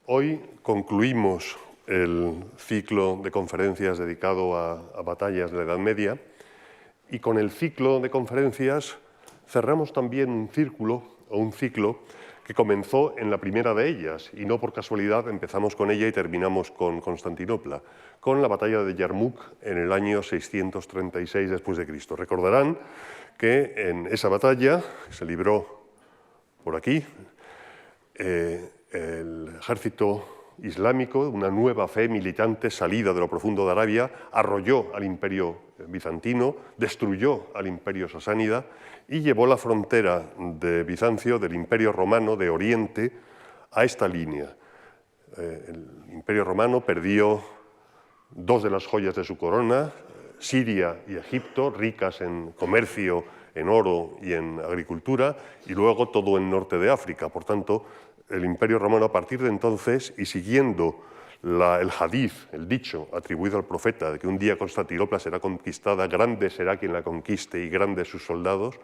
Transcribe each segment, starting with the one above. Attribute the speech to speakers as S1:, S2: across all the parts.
S1: Hoy concluimos el ciclo de conferencias dedicado a batallas de la Edad Media y con el ciclo de conferencias cerramos también un círculo o un ciclo que comenzó en la primera de ellas y no por casualidad empezamos con ella y terminamos con Constantinopla, con la batalla de Yarmuk en el año 636 después de Cristo. Recordarán que en esa batalla se libró por aquí el ejército islámico, una nueva fe militante salida de lo profundo de Arabia, arrolló al imperio bizantino, destruyó al imperio sasánida y llevó la frontera de Bizancio, del imperio romano de Oriente, a esta línea. El imperio romano perdió dos de las joyas de su corona, Siria y Egipto, ricas en comercio, en oro y en agricultura, y luego todo el norte de África. Por tanto, el Imperio Romano a partir de entonces, y siguiendo el hadith, el dicho atribuido al profeta de que un día Constantinopla será conquistada, grande será quien la conquiste y grandes sus soldados,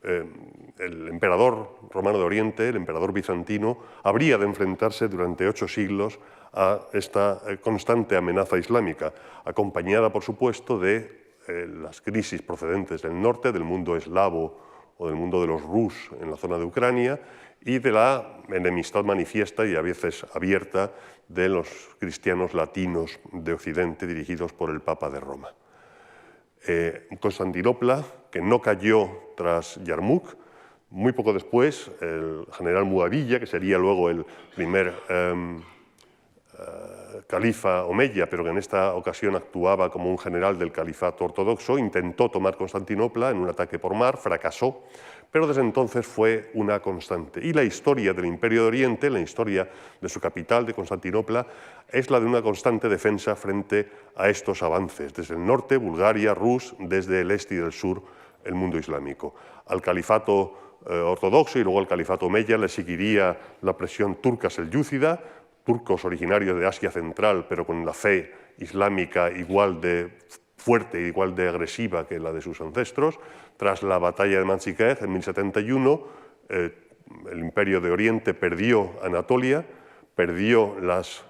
S1: el emperador romano de Oriente, el emperador bizantino, habría de enfrentarse durante 8 siglos a esta constante amenaza islámica, acompañada, por supuesto, de las crisis procedentes del norte, del mundo eslavo o del mundo de los rus en la zona de Ucrania, y de la enemistad manifiesta y a veces abierta de los cristianos latinos de Occidente dirigidos por el Papa de Roma. Constantinopla, que no cayó tras Yarmuk, muy poco después el general Muavilla, que sería luego el primer califa omeya, pero que en esta ocasión actuaba como un general del califato ortodoxo, intentó tomar Constantinopla en un ataque por mar, fracasó, pero desde entonces fue una constante. Y la historia del Imperio de Oriente, la historia de su capital, de Constantinopla, es la de una constante defensa frente a estos avances, desde el norte, Bulgaria, Rus, desde el este y del sur, el mundo islámico. Al califato ortodoxo y luego al califato omeya le seguiría la presión turca selyúcida, turcos originarios de Asia Central, pero con la fe islámica igual de fuerte, igual de agresiva que la de sus ancestros. Tras la batalla de Manzikert en 1071, el Imperio de Oriente perdió Anatolia, perdió las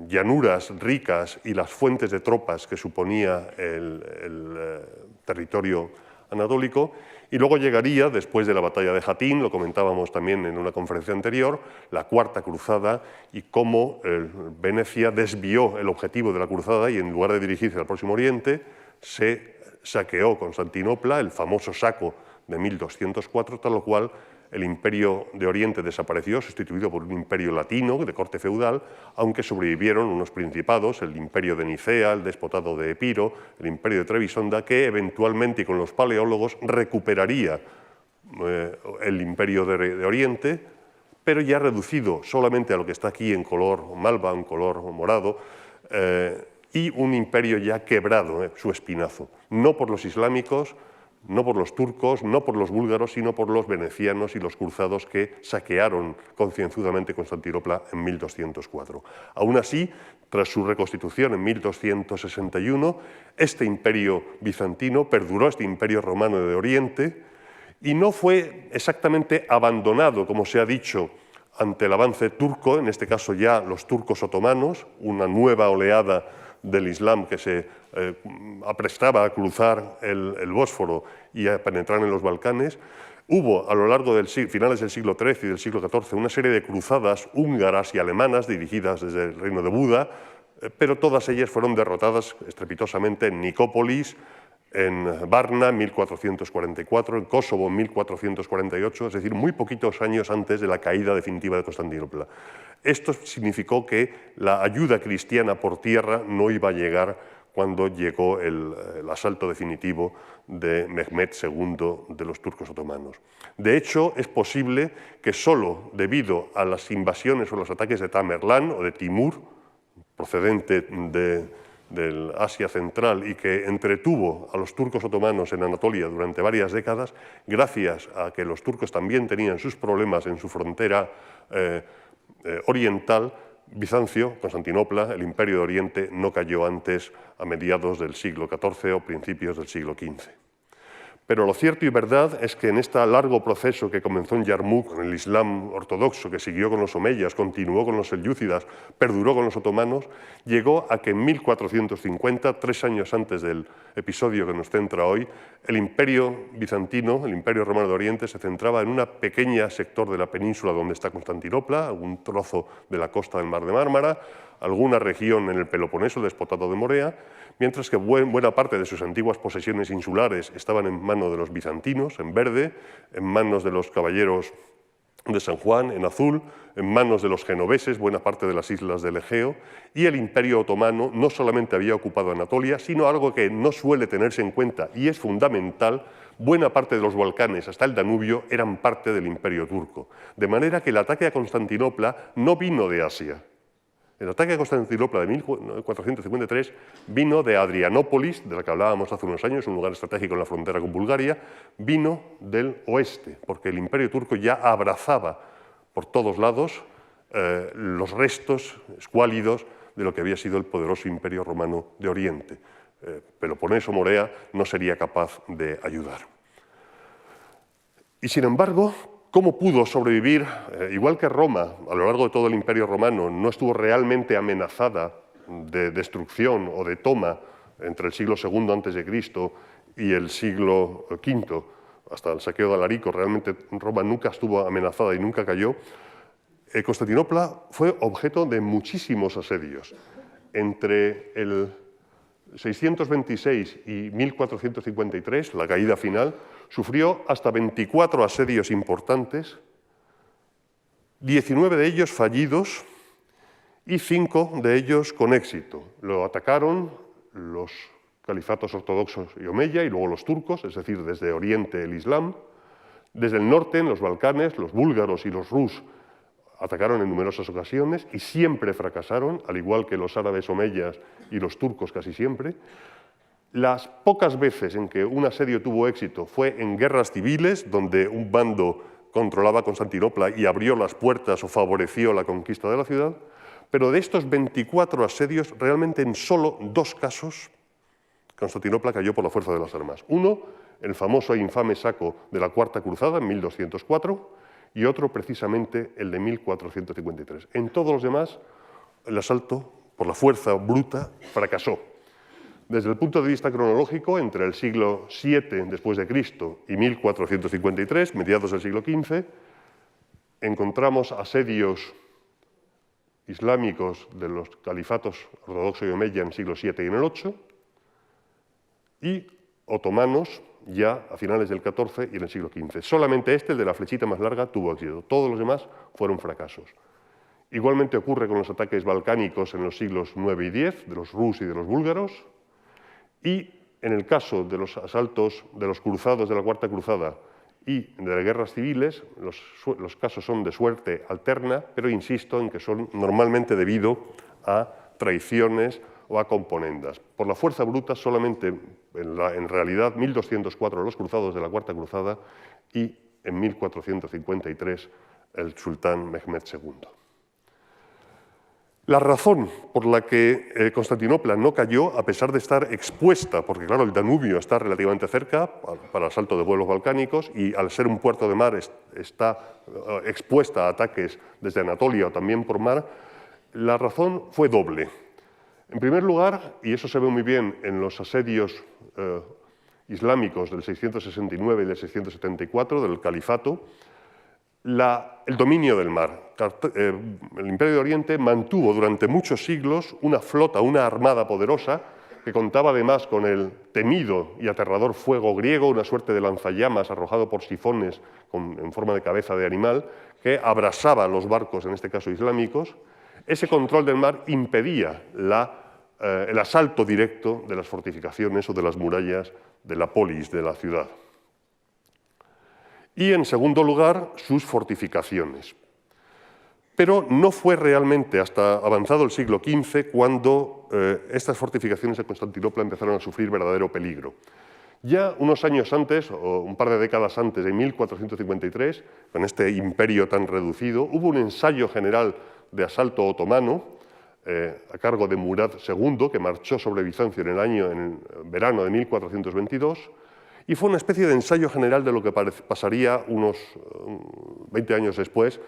S1: llanuras ricas y las fuentes de tropas que suponía el territorio anatólico, y luego llegaría, después de la batalla de Jatín, lo comentábamos también en una conferencia anterior, la Cuarta Cruzada y cómo Venecia desvió el objetivo de la cruzada y en lugar de dirigirse al Próximo Oriente, se saqueó Constantinopla, el famoso saco de 1204, tal lo cual el Imperio de Oriente desapareció, sustituido por un imperio latino de corte feudal, aunque sobrevivieron unos principados, el Imperio de Nicea, el Despotado de Epiro, el Imperio de Trebisonda, que eventualmente, y con los paleólogos, recuperaría el Imperio de Oriente, pero ya reducido solamente a lo que está aquí en color malva, en color morado, y un imperio ya quebrado, su espinazo, no por los islámicos, no por los turcos, no por los búlgaros, sino por los venecianos y los cruzados que saquearon concienzudamente Constantinopla en 1204. Aún así, tras su reconstitución en 1261, este imperio bizantino perduró, este imperio romano de Oriente, y no fue exactamente abandonado, como se ha dicho, ante el avance turco, en este caso ya los turcos otomanos, una nueva oleada del Islam que se aprestaba a cruzar el Bósforo y a penetrar en los Balcanes. Hubo a lo largo de finales del siglo XIII y del siglo XIV una serie de cruzadas húngaras y alemanas dirigidas desde el reino de Buda, pero todas ellas fueron derrotadas estrepitosamente en Nicópolis, en Varna en 1444, en Kosovo en 1448, es decir, muy poquitos años antes de la caída definitiva de Constantinopla. Esto significó que la ayuda cristiana por tierra no iba a llegar cuando llegó el asalto definitivo de Mehmed II de los turcos otomanos. De hecho, es posible que solo debido a las invasiones o los ataques de Tamerlán o de Timur, procedente del Asia Central y que entretuvo a los turcos otomanos en Anatolia durante varias décadas, gracias a que los turcos también tenían sus problemas en su frontera oriental, Bizancio, Constantinopla, el Imperio de Oriente, no cayó antes a mediados del siglo XIV o principios del siglo XV. Pero lo cierto y verdad es que en este largo proceso que comenzó en Yarmouk con el Islam ortodoxo, que siguió con los omeyas, continuó con los selyúcidas, perduró con los otomanos, llegó a que en 1450, 3 años antes del episodio que nos centra hoy, el imperio bizantino, el imperio romano de Oriente, se centraba en un pequeño sector de la península donde está Constantinopla, algún trozo de la costa del Mar de Mármara, alguna región en el Peloponeso, el Despotado de Morea, mientras que buena parte de sus antiguas posesiones insulares estaban en manos de los bizantinos, en verde, en manos de los caballeros de San Juan, en azul, en manos de los genoveses, buena parte de las islas del Egeo, y el Imperio Otomano no solamente había ocupado Anatolia, sino algo que no suele tenerse en cuenta y es fundamental, buena parte de los Balcanes, hasta el Danubio, eran parte del Imperio Turco. De manera que el ataque a Constantinopla no vino de Asia. El ataque a Constantinopla de 1453 vino de Adrianópolis, de la que hablábamos hace unos años, un lugar estratégico en la frontera con Bulgaria, vino del oeste, porque el Imperio Turco ya abrazaba por todos lados los restos escuálidos de lo que había sido el poderoso Imperio Romano de Oriente. Peloponeso, Morea, no sería capaz de ayudar. Y sin embargo, ¿cómo pudo sobrevivir? Igual que Roma, a lo largo de todo el Imperio Romano, no estuvo realmente amenazada de destrucción o de toma entre el siglo II a.C. y el siglo V, hasta el saqueo de Alarico. Realmente Roma nunca estuvo amenazada y nunca cayó. Constantinopla fue objeto de muchísimos asedios. Entre el 626 y 1453, la caída final, sufrió hasta 24 asedios importantes, 19 de ellos fallidos y 5 de ellos con éxito. Lo atacaron los califatos ortodoxos y omeya y luego los turcos, es decir, desde Oriente el Islam. Desde el norte, en los Balcanes, los búlgaros y los rus atacaron en numerosas ocasiones y siempre fracasaron, al igual que los árabes omeyas y los turcos casi siempre. Las pocas veces en que un asedio tuvo éxito fue en guerras civiles, donde un bando controlaba Constantinopla y abrió las puertas o favoreció la conquista de la ciudad, pero de estos 24 asedios, realmente en solo 2 casos, Constantinopla cayó por la fuerza de las armas. Uno, el famoso e infame saco de la Cuarta Cruzada en 1204, y otro precisamente el de 1453. En todos los demás, el asalto, por la fuerza bruta, fracasó. Desde el punto de vista cronológico, entre el siglo VII después de Cristo y 1453, mediados del siglo XV, encontramos asedios islámicos de los califatos ortodoxo y omeya en el siglo VII y en el VIII, y otomanos ya a finales del XIV y en el siglo XV. Solamente este, el de la flechita más larga, tuvo éxito. Todos los demás fueron fracasos. Igualmente ocurre con los ataques balcánicos en los siglos IX y X, de los rus y de los búlgaros, y en el caso de los asaltos de los cruzados de la Cuarta Cruzada y de las guerras civiles, los casos son de suerte alterna, pero insisto en que son normalmente debido a traiciones o a componendas. Por la fuerza bruta, solamente en realidad 1204 los cruzados de la Cuarta Cruzada y en 1453 el sultán Mehmed II. La razón por la que Constantinopla no cayó, a pesar de estar expuesta, porque claro, el Danubio está relativamente cerca para el asalto de vuelos balcánicos y al ser un puerto de mar está expuesta a ataques desde Anatolia o también por mar, la razón fue doble. En primer lugar, y eso se ve muy bien en los asedios islámicos del 669 y del 674 del califato, el dominio del mar. El Imperio de Oriente mantuvo durante muchos siglos una flota, una armada poderosa, que contaba además con el temido y aterrador fuego griego, una suerte de lanzallamas arrojado por sifones en forma de cabeza de animal, que abrasaba los barcos, en este caso islámicos. Ese control del mar impedía el asalto directo de las fortificaciones o de las murallas de la polis, de la ciudad. Y, en segundo lugar, sus fortificaciones. Pero no fue realmente hasta avanzado el siglo XV cuando estas fortificaciones de Constantinopla empezaron a sufrir verdadero peligro. Ya unos años antes, o un par de décadas antes, en 1453, con este imperio tan reducido, hubo un ensayo general de asalto otomano a cargo de Murad II, que marchó sobre Bizancio en el verano de 1422, Y fue una especie de ensayo general de lo que pasaría unos 20 años después,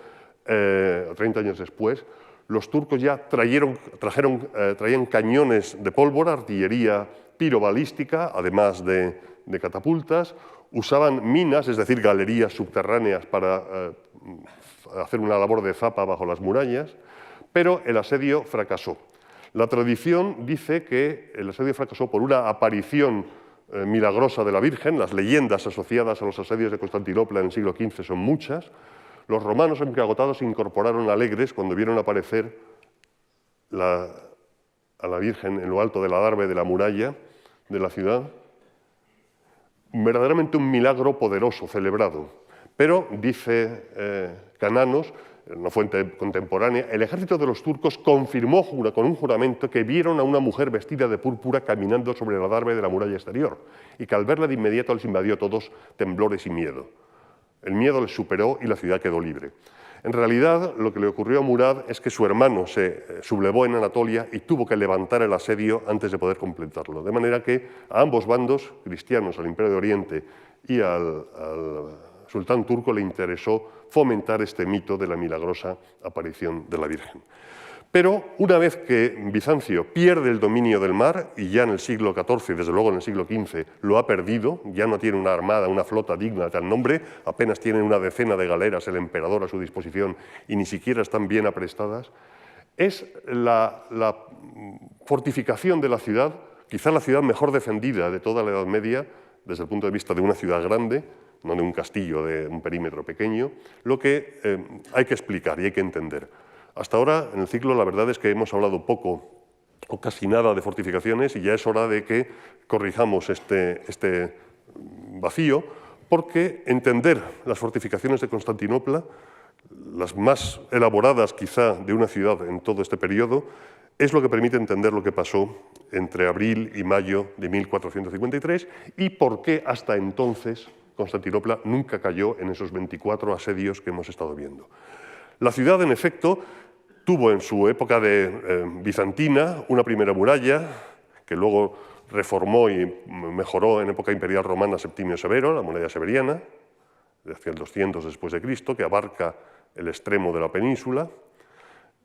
S1: 30 años después. Los turcos ya traían cañones de pólvora, artillería pirobalística, además de catapultas, usaban minas, es decir, galerías subterráneas para hacer una labor de zapa bajo las murallas, pero el asedio fracasó. La tradición dice que el asedio fracasó por una aparición milagrosa de la Virgen. Las leyendas asociadas a los asedios de Constantinopla en el siglo XV son muchas. Los romanos, aunque agotados, se incorporaron alegres cuando vieron aparecer a la Virgen en lo alto del adarve de la muralla de la ciudad. Verdaderamente un milagro poderoso, celebrado. Pero, dice Cananos, una fuente contemporánea, el ejército de los turcos confirmó con un juramento que vieron a una mujer vestida de púrpura caminando sobre el adarve de la muralla exterior y que al verla de inmediato les invadió a todos temblores y miedo. El miedo les superó y la ciudad quedó libre. En realidad, lo que le ocurrió a Murad es que su hermano se sublevó en Anatolia y tuvo que levantar el asedio antes de poder completarlo. De manera que a ambos bandos, cristianos, al Imperio de Oriente y al sultán turco, le interesó fomentar este mito de la milagrosa aparición de la Virgen. Pero una vez que Bizancio pierde el dominio del mar, y ya en el siglo XIV, desde luego en el siglo XV, lo ha perdido, ya no tiene una armada, una flota digna de tal nombre, apenas tiene una decena de galeras el emperador a su disposición y ni siquiera están bien aprestadas, es la fortificación de la ciudad, quizá la ciudad mejor defendida de toda la Edad Media, desde el punto de vista de una ciudad grande, no de un castillo de un perímetro pequeño, lo que hay que explicar y hay que entender. Hasta ahora, en el ciclo, la verdad es que hemos hablado poco o casi nada de fortificaciones y ya es hora de que corrijamos este vacío, porque entender las fortificaciones de Constantinopla, las más elaboradas quizá de una ciudad en todo este periodo, es lo que permite entender lo que pasó entre abril y mayo de 1453 y por qué hasta entonces Constantinopla nunca cayó en esos 24 asedios que hemos estado viendo. La ciudad, en efecto, tuvo en su época bizantina una primera muralla que luego reformó y mejoró en época imperial romana Septimio Severo, la muralla severiana, hacia el 200 después de Cristo, que abarca el extremo de la península.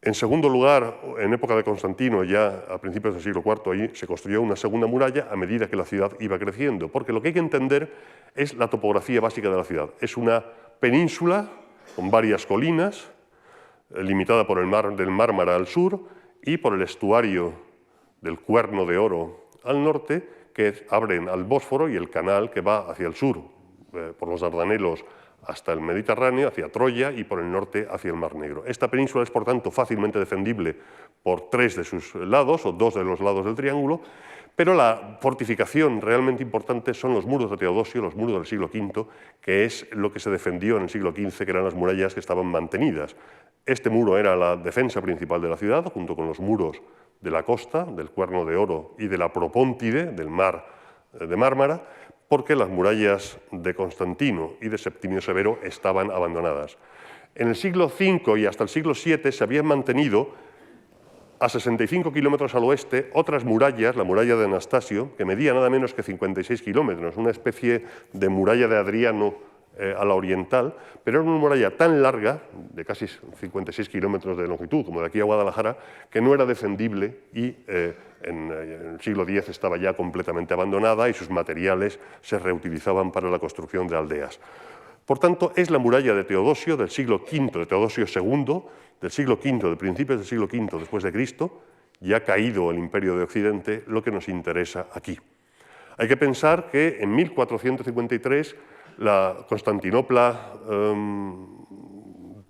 S1: En segundo lugar, en época de Constantino, ya a principios del siglo IV, ahí se construyó una segunda muralla a medida que la ciudad iba creciendo, porque lo que hay que entender es la topografía básica de la ciudad. Es una península con varias colinas, limitada por el mar del Mármara al sur y por el estuario del Cuerno de Oro al norte, que abren al Bósforo y el canal que va hacia el sur, por los Dardanelos hasta el Mediterráneo, hacia Troya y por el norte hacia el Mar Negro. Esta península es, por tanto, fácilmente defendible por 3 de sus lados o 2 de los lados del triángulo, pero la fortificación realmente importante son los muros de Teodosio, los muros del siglo V, que es lo que se defendió en el siglo XV, que eran las murallas que estaban mantenidas. Este muro era la defensa principal de la ciudad, junto con los muros de la costa, del Cuerno de Oro y de la Propóntide, del mar de Mármara, porque las murallas de Constantino y de Septimio Severo estaban abandonadas. En el siglo V y hasta el siglo VII se habían mantenido a 65 kilómetros al oeste otras murallas, la muralla de Anastasio, que medía nada menos que 56 kilómetros, una especie de muralla de Adriano a la oriental, pero era una muralla tan larga, de casi 56 kilómetros de longitud, como de aquí a Guadalajara, que no era defendible y en el siglo X estaba ya completamente abandonada y sus materiales se reutilizaban para la construcción de aldeas. Por tanto, es la muralla de Teodosio del siglo V, de Teodosio II, del siglo V, de principios del siglo V después de Cristo, ya caído el Imperio de Occidente, lo que nos interesa aquí. Hay que pensar que en 1453 la Constantinopla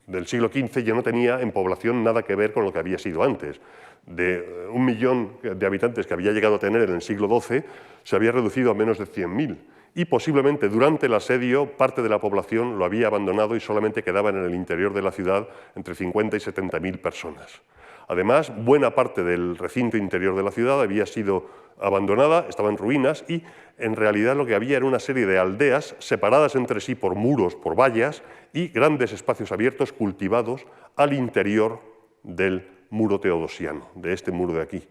S1: del siglo XV ya no tenía en población nada que ver con lo que había sido antes. De 1 millón de habitantes que había llegado a tener en el siglo XII, se había reducido a menos de 100.000. Y posiblemente durante el asedio parte de la población lo había abandonado y solamente quedaban en el interior de la ciudad entre 50 y 70.000 personas. Además, buena parte del recinto interior de la ciudad había sido abandonada, estaba en ruinas y en realidad lo que había era una serie de aldeas separadas entre sí por muros, por vallas y grandes espacios abiertos cultivados al interior del muro teodosiano, de este muro de aquí.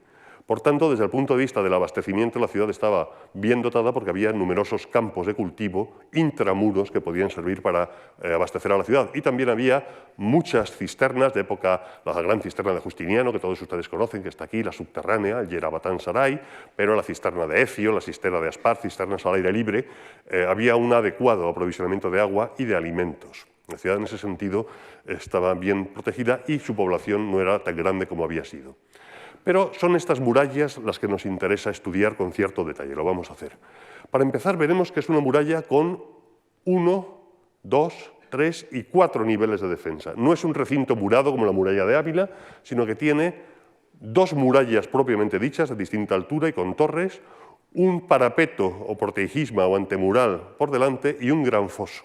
S1: Por tanto, desde el punto de vista del abastecimiento, la ciudad estaba bien dotada porque había numerosos campos de cultivo intramuros que podían servir para abastecer a la ciudad. Y también había muchas cisternas de época, la gran cisterna de Justiniano, que todos ustedes conocen, que está aquí, la subterránea, el Yerabatán Saray, pero la cisterna de Ecio, la cisterna de Aspar, cisternas al aire libre, había un adecuado aprovisionamiento de agua y de alimentos. La ciudad en ese sentido estaba bien protegida y su población no era tan grande como había sido. Pero son estas murallas las que nos interesa estudiar con cierto detalle, lo vamos a hacer. Para empezar veremos que es una muralla con 1, 2, 3 y 4 niveles de defensa. No es un recinto murado como la muralla de Ávila, sino que tiene 2 murallas propiamente dichas de distinta altura y con torres, un parapeto o portejisma o antemural por delante y un gran foso.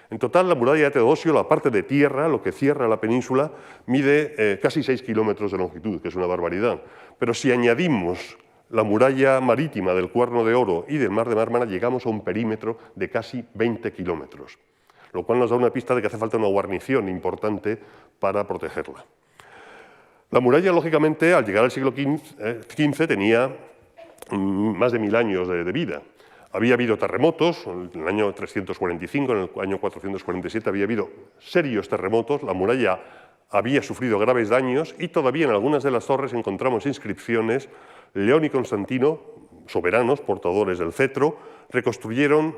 S1: En total, la muralla de Teodosio, la parte de tierra, lo que cierra la península, mide casi 6 kilómetros de longitud, que es una barbaridad. Pero si añadimos la muralla marítima del Cuerno de Oro y del Mar de Mármara, llegamos a un perímetro de casi 20 kilómetros, lo cual nos da una pista de que hace falta una guarnición importante para protegerla. La muralla, lógicamente, al llegar al siglo XV, tenía más de 1000 años de vida. Había habido terremotos, en el año 345, en el año 447 había habido serios terremotos, la muralla había sufrido graves daños y todavía en algunas de las torres encontramos inscripciones. León y Constantino, soberanos, portadores del cetro, reconstruyeron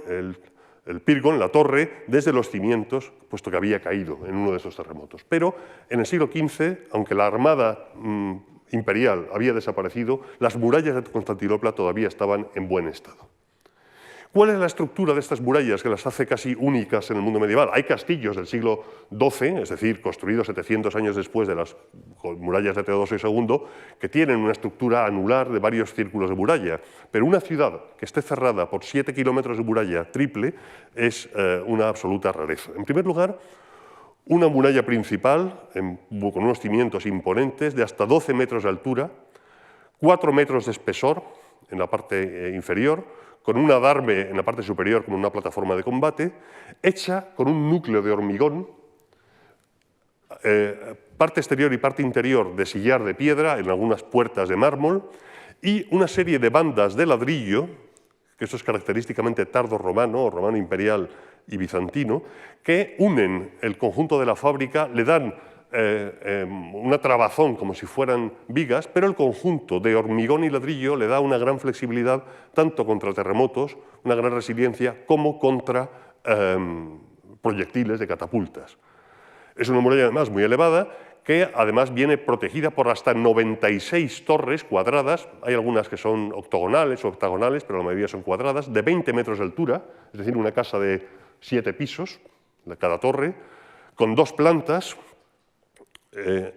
S1: el Pirgon, la torre, desde los cimientos, puesto que había caído en uno de esos terremotos. Pero en el siglo XV, aunque la armada imperial había desaparecido, las murallas de Constantinopla todavía estaban en buen estado. ¿Cuál es la estructura de estas murallas que las hace casi únicas en el mundo medieval? Hay castillos del siglo XII, es decir, construidos 700 años después de las murallas de Teodosio II, que tienen una estructura anular de varios círculos de muralla. Pero una ciudad que esté cerrada por 7 kilómetros de muralla triple es una absoluta rareza. En primer lugar, una muralla principal con unos cimientos imponentes de hasta 12 metros de altura, 4 metros de espesor en la parte inferior, con un adarve en la parte superior como una plataforma de combate, hecha con un núcleo de hormigón, parte exterior y parte interior de sillar de piedra, en algunas puertas de mármol, y una serie de bandas de ladrillo, que eso es característicamente tardo-romano, o romano imperial y bizantino, que unen el conjunto de la fábrica, le dan una trabazón como si fueran vigas, pero el conjunto de hormigón y ladrillo le da una gran flexibilidad tanto contra terremotos, una gran resiliencia, como contra proyectiles de catapultas. Es una muralla además muy elevada que además viene protegida por hasta 96 torres cuadradas, hay algunas que son octogonales o octagonales, pero la mayoría son cuadradas, de 20 metros de altura, es decir, una casa de 7 pisos, de cada torre, con 2 plantas.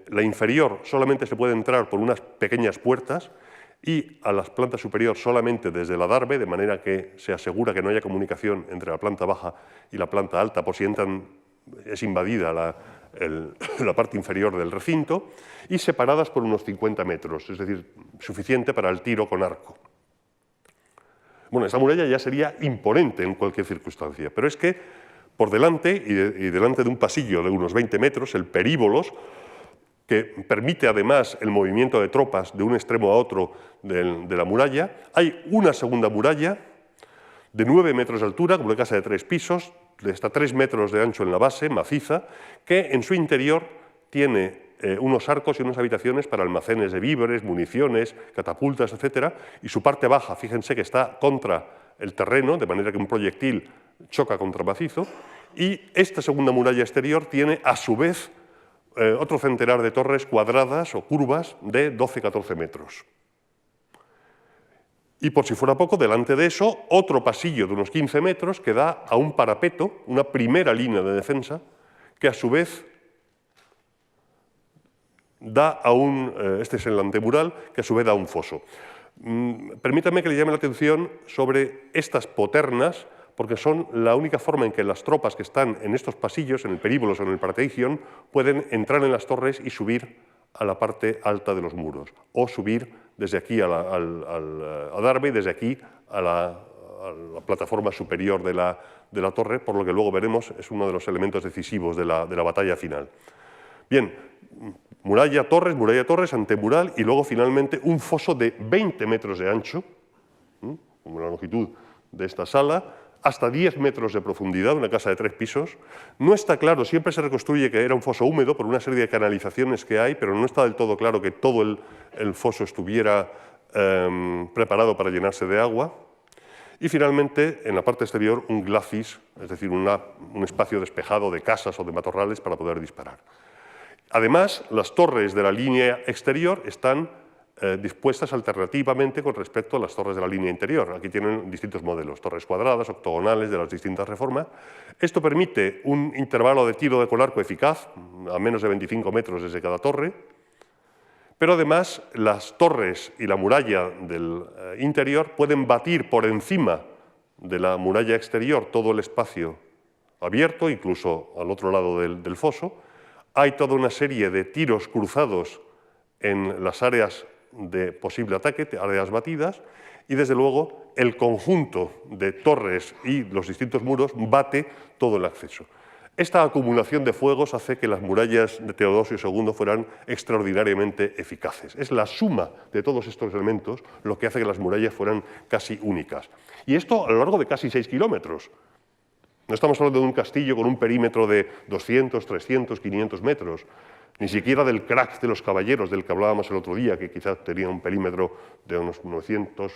S1: La inferior solamente se puede entrar por unas pequeñas puertas y a la planta superior solamente desde el adarve, de manera que se asegura que no haya comunicación entre la planta baja y la planta alta por si es invadida la parte inferior del recinto, y separadas por unos 50 metros, es decir, suficiente para el tiro con arco. Bueno, esta muralla ya sería imponente en cualquier circunstancia, pero es que por delante y delante de un pasillo de unos 20 metros, el períbolos, que permite además el movimiento de tropas de un extremo a otro de la muralla, hay una segunda muralla de 9 metros de altura, como una casa de 3 pisos, de hasta 3 metros de ancho en la base, maciza, que en su interior tiene unos arcos y unas habitaciones para almacenes de víveres, municiones, catapultas, etc. Y su parte baja, fíjense que está contra el terreno, de manera que un proyectil choca contra macizo. Y esta segunda muralla exterior tiene, a su vez, otro centenar de torres cuadradas o curvas de 12-14 metros. Y por si fuera poco, delante de eso, otro pasillo de unos 15 metros que da a un parapeto, una primera línea de defensa, que a su vez da a este es el antemural, que a su vez da a un foso. Permítanme que le llame la atención sobre estas poternas, porque son la única forma en que las tropas que están en estos pasillos, en el períbolos o en el Parteigion, pueden entrar en las torres y subir a la parte alta de los muros, o subir desde aquí al adarve y desde aquí a la plataforma superior de la torre, por lo que luego veremos es uno de los elementos decisivos de la batalla final. Bien, muralla, torres, antemural y luego finalmente un foso de 20 metros de ancho, como la longitud de esta sala, hasta 10 metros de profundidad, una casa de 3 pisos. No está claro, siempre se reconstruye que era un foso húmedo por una serie de canalizaciones que hay, pero no está del todo claro que todo el foso estuviera preparado para llenarse de agua. Y finalmente, en la parte exterior, un glacis, es decir, un espacio despejado de casas o de matorrales para poder disparar. Además, las torres de la línea exterior están dispuestas alternativamente con respecto a las torres de la línea interior. Aquí tienen distintos modelos, torres cuadradas, octogonales, de las distintas reformas. Esto permite un intervalo de tiro con arco eficaz, a menos de 25 metros desde cada torre, pero además las torres y la muralla del interior pueden batir por encima de la muralla exterior todo el espacio abierto, incluso al otro lado del foso. Hay toda una serie de tiros cruzados en las áreas de posible ataque, áreas batidas, y desde luego el conjunto de torres y los distintos muros bate todo el acceso. Esta acumulación de fuegos hace que las murallas de Teodosio II fueran extraordinariamente eficaces. Es la suma de todos estos elementos lo que hace que las murallas fueran casi únicas. Y esto a lo largo de casi 6 kilómetros. No estamos hablando de un castillo con un perímetro de 200, 300, 500 metros, ni siquiera del crack de los caballeros del que hablábamos el otro día, que quizás tenía un perímetro de unos 900,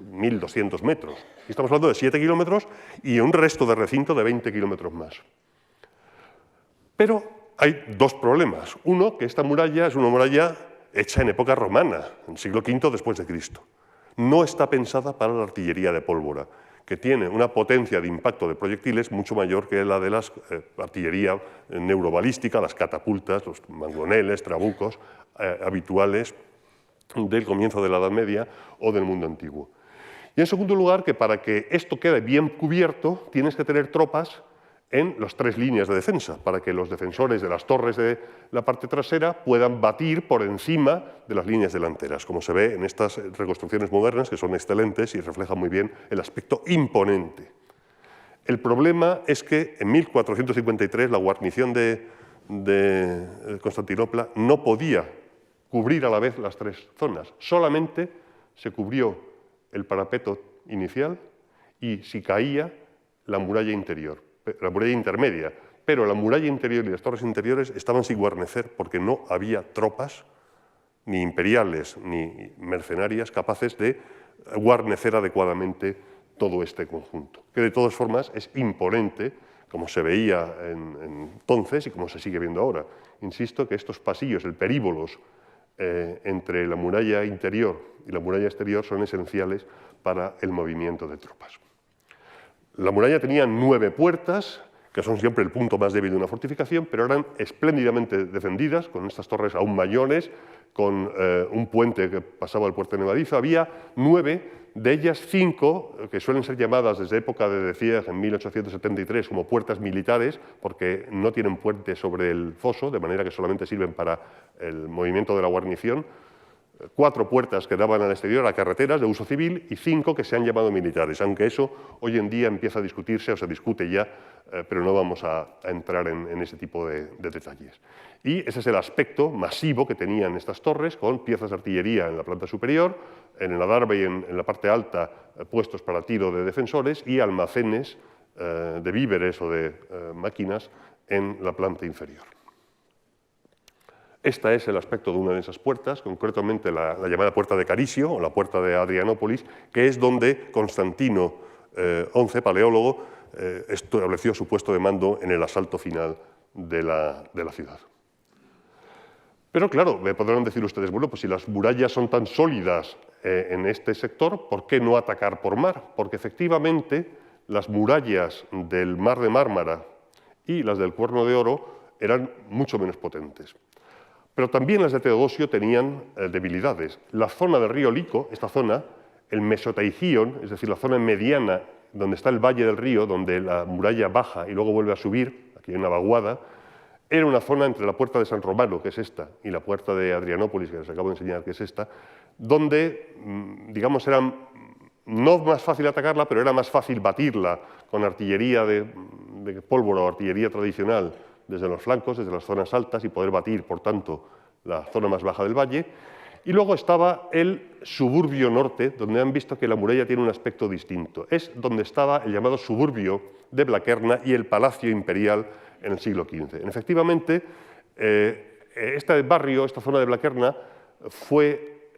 S1: 1200 metros. Y estamos hablando de 7 kilómetros y un resto de recinto de 20 kilómetros más. Pero hay dos problemas. Uno, que esta muralla es una muralla hecha en época romana, en el siglo V después de Cristo. No está pensada para la artillería de pólvora, que tiene una potencia de impacto de proyectiles mucho mayor que la de la artillería neurobalística, las catapultas, los mangoneles, trabucos habituales del comienzo de la Edad Media o del mundo antiguo. Y en segundo lugar, que para que esto quede bien cubierto, tienes que tener tropas en las 3 líneas de defensa, para que los defensores de las torres de la parte trasera puedan batir por encima de las líneas delanteras, como se ve en estas reconstrucciones modernas, que son excelentes y reflejan muy bien el aspecto imponente. El problema es que en 1453 la guarnición de Constantinopla no podía cubrir a la vez las 3 zonas. Solamente se cubrió el parapeto inicial y, si caía, la muralla interior. La muralla intermedia, pero la muralla interior y las torres interiores estaban sin guarnecer porque no había tropas, ni imperiales ni mercenarias, capaces de guarnecer adecuadamente todo este conjunto, que de todas formas es imponente, como se veía entonces y como se sigue viendo ahora. Insisto que estos pasillos, el períbolos entre la muralla interior y la muralla exterior son esenciales para el movimiento de tropas. La muralla tenía 9 puertas, que son siempre el punto más débil de una fortificación, pero eran espléndidamente defendidas, con estas torres aún mayores, con un puente que pasaba al puerto nevadizo. Había 9, de ellas 5, que suelen ser llamadas desde época de Decier, en 1873, como puertas militares, porque no tienen puente sobre el foso, de manera que solamente sirven para el movimiento de la guarnición. 4 puertas que daban al exterior a carreteras de uso civil y 5 que se han llamado militares, aunque eso hoy en día empieza a discutirse o se discute ya, pero no vamos a entrar en ese tipo de detalles. Y ese es el aspecto masivo que tenían estas torres, con piezas de artillería en la planta superior, en el adarve y en la parte alta puestos para tiro de defensores y almacenes de víveres o de máquinas en la planta inferior. Este es el aspecto de una de esas puertas, concretamente la llamada puerta de Carisio o la puerta de Adrianópolis, que es donde Constantino XI, paleólogo, estableció su puesto de mando en el asalto final de la ciudad. Pero claro, me podrán decir ustedes, bueno, pues si las murallas son tan sólidas en este sector, ¿por qué no atacar por mar? Porque efectivamente las murallas del Mar de Mármara y las del Cuerno de Oro eran mucho menos potentes. Pero también las de Teodosio tenían debilidades. La zona del río Lico, esta zona, el Mesoteigion, es decir, la zona mediana donde está el valle del río, donde la muralla baja y luego vuelve a subir, aquí hay una vaguada, era una zona entre la puerta de San Romano, que es esta, y la puerta de Adrianópolis, que les acabo de enseñar, que es esta, donde, digamos, era no más fácil atacarla, pero era más fácil batirla con artillería de pólvora o artillería tradicional desde los flancos, desde las zonas altas, y poder batir, por tanto, la zona más baja del valle, y luego estaba el suburbio norte, donde han visto que la muralla tiene un aspecto distinto. Es donde estaba el llamado suburbio de Blaquerna y el Palacio Imperial en el siglo XV. Efectivamente, este barrio, esta zona de Blaquerna, fue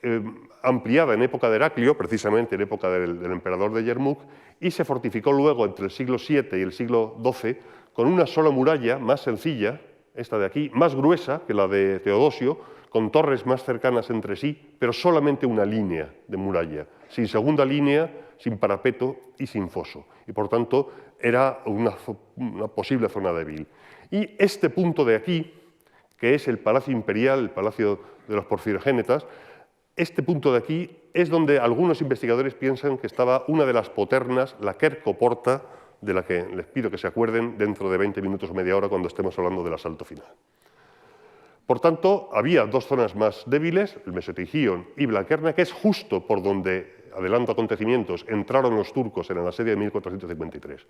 S1: ampliada en época de Heraclio, precisamente en época del emperador de Yermuk, y se fortificó luego entre el siglo VII y el siglo XII con una sola muralla más sencilla, esta de aquí, más gruesa que la de Teodosio, con torres más cercanas entre sí, pero solamente una línea de muralla, sin segunda línea, sin parapeto y sin foso. Y por tanto era una posible zona débil. Y este punto de aquí, que es el Palacio Imperial, el Palacio de los Porfirogénetas, este punto de aquí es donde algunos investigadores piensan que estaba una de las poternas, la Quercoporta, de la que les pido que se acuerden dentro de 20 minutos o media hora cuando estemos hablando del asalto final. Por tanto, había dos zonas más débiles, el Mesotigion y Blaquerna, que es justo por donde, adelanto acontecimientos, entraron los turcos en el asedio de 1453.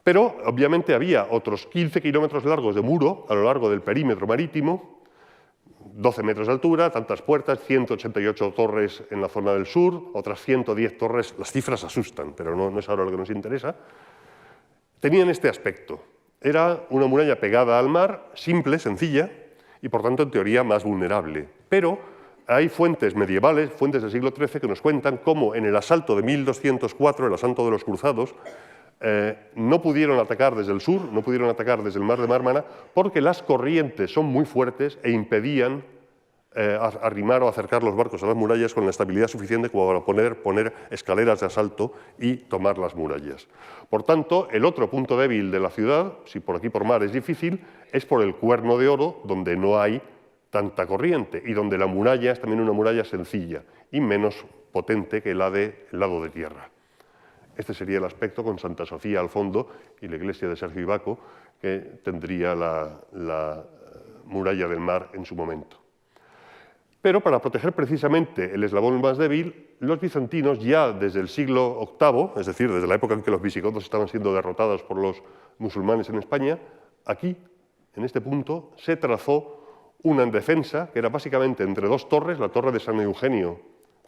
S1: Pero, obviamente, había otros 15 kilómetros largos de muro a lo largo del perímetro marítimo, 12 metros de altura, tantas puertas, 188 torres en la zona del sur, otras 110 torres, las cifras asustan, pero no es ahora lo que nos interesa. Tenían este aspecto. Era una muralla pegada al mar, simple, sencilla, y por tanto en teoría más vulnerable. Pero hay fuentes medievales, fuentes del siglo XIII, que nos cuentan cómo en el asalto de 1204, el asalto de los cruzados, no pudieron atacar desde el sur, no pudieron atacar desde el mar de Mármara, porque las corrientes son muy fuertes e impedían arrimar o acercar los barcos a las murallas con la estabilidad suficiente como para poner escaleras de asalto y tomar las murallas. Por tanto, el otro punto débil de la ciudad, si por aquí por mar es difícil, es por el Cuerno de Oro, donde no hay tanta corriente y donde la muralla es también una muralla sencilla y menos potente que la del lado de tierra. Este sería el aspecto con Santa Sofía al fondo y la iglesia de Sergio Ibaco, que tendría la muralla del mar en su momento. Pero para proteger precisamente el eslabón más débil, los bizantinos ya desde el siglo VIII, es decir, desde la época en que los visigodos estaban siendo derrotados por los musulmanes en España, aquí, en este punto, se trazó una defensa que era básicamente entre dos torres, la torre de San Eugenio,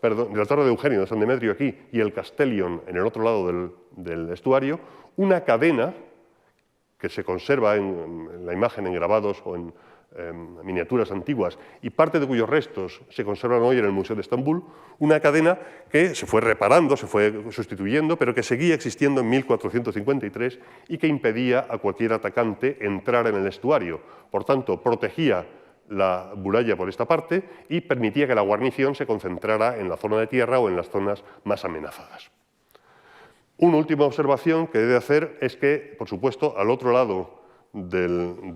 S1: la torre de Eugenio de San Demetrio aquí y el Castellion en el otro lado del estuario, una cadena que se conserva en la imagen en grabados o en miniaturas antiguas y parte de cuyos restos se conservan hoy en el Museo de Estambul, una cadena que se fue reparando, se fue sustituyendo, pero que seguía existiendo en 1453 y que impedía a cualquier atacante entrar en el estuario. Por tanto, protegía la muralla por esta parte y permitía que la guarnición se concentrara en la zona de tierra o en las zonas más amenazadas. Una última observación que debe hacer es que, por supuesto, al otro lado del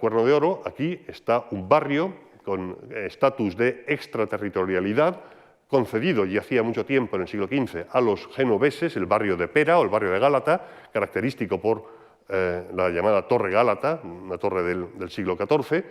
S1: Cuerno de Oro, aquí está un barrio con estatus de extraterritorialidad concedido ya hacía mucho tiempo, en el siglo XV, a los genoveses, el barrio de Pera o el barrio de Gálata, característico por la llamada Torre Gálata, una torre del siglo XIV.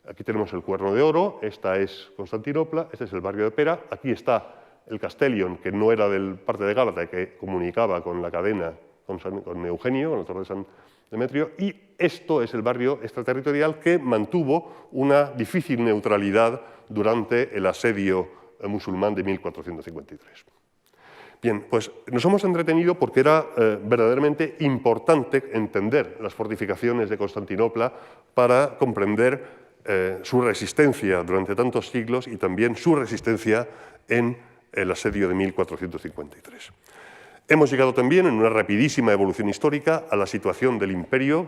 S1: Aquí tenemos el Cuerno de Oro, esta es Constantinopla, este es el barrio de Pera, aquí está el Castellion, que no era del parte de Gálata y que comunicaba con la cadena con Eugenio, con la torre de San Demetrio, y esto es el barrio extraterritorial que mantuvo una difícil neutralidad durante el asedio musulmán de 1453. Bien, pues nos hemos entretenido porque era verdaderamente importante entender las fortificaciones de Constantinopla para comprender su resistencia durante tantos siglos y también su resistencia en el asedio de 1453. Hemos llegado también, en una rapidísima evolución histórica, a la situación del imperio,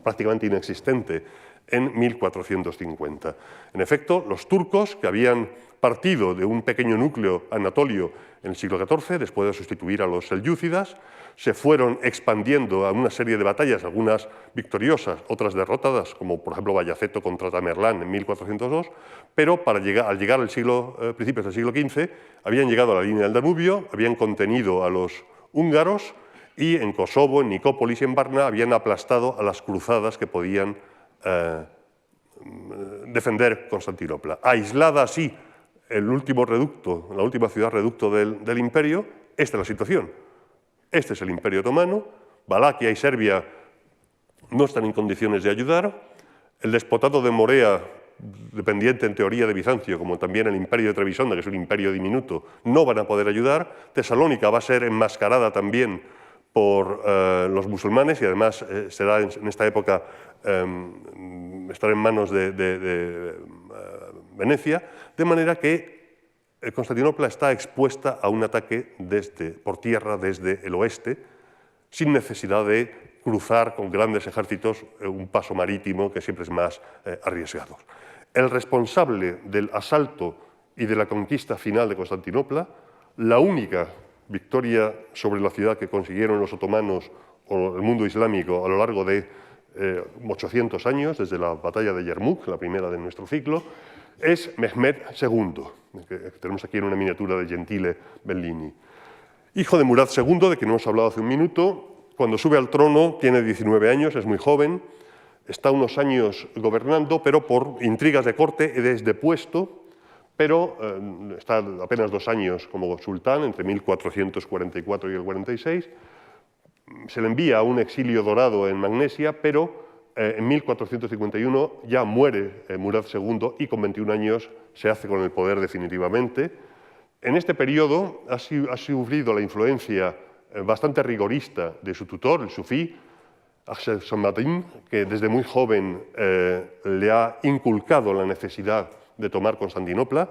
S1: prácticamente inexistente, en 1450. En efecto, los turcos, que habían partido de un pequeño núcleo anatolio en el siglo XIV, después de sustituir a los selyúcidas, se fueron expandiendo a una serie de batallas, algunas victoriosas, otras derrotadas, como por ejemplo Bayaceto contra Tamerlán en 1402, pero al llegar al principios del siglo XV, habían llegado a la línea del Danubio, habían contenido a los húngaros y en Kosovo, en Nicópolis y en Varna habían aplastado a las cruzadas que podían defender Constantinopla. Aislada así el último reducto, la última ciudad reducto del imperio, esta es la situación. Este es el Imperio Otomano, Valaquia y Serbia no están en condiciones de ayudar, el despotado de Morea dependiente en teoría de Bizancio, como también el imperio de Trebisonda, que es un imperio diminuto, no van a poder ayudar. Tesalónica va a ser enmascarada también por los musulmanes y además será en esta época estar en manos de Venecia, de manera que Constantinopla está expuesta a un ataque por tierra desde el oeste, sin necesidad de cruzar con grandes ejércitos un paso marítimo que siempre es más arriesgado. El responsable del asalto y de la conquista final de Constantinopla, la única victoria sobre la ciudad que consiguieron los otomanos o el mundo islámico a lo largo de 800 años, desde la batalla de Yarmouk, la primera de nuestro ciclo, es Mehmed II, que tenemos aquí en una miniatura de Gentile Bellini. Hijo de Murad II, de quien hemos hablado hace un minuto. Cuando sube al trono tiene 19 años, es muy joven, está unos años gobernando, pero por intrigas de corte es depuesto, pero está apenas 2 años como sultán, entre 1444 y el 46. Se le envía a un exilio dorado en Magnesia, pero en 1451 ya muere Murad II y con 21 años se hace con el poder definitivamente. En este periodo ha sufrido la influencia bastante rigorista de su tutor, el sufí, Ahmed Sommadin, que desde muy joven le ha inculcado la necesidad de tomar Constantinopla,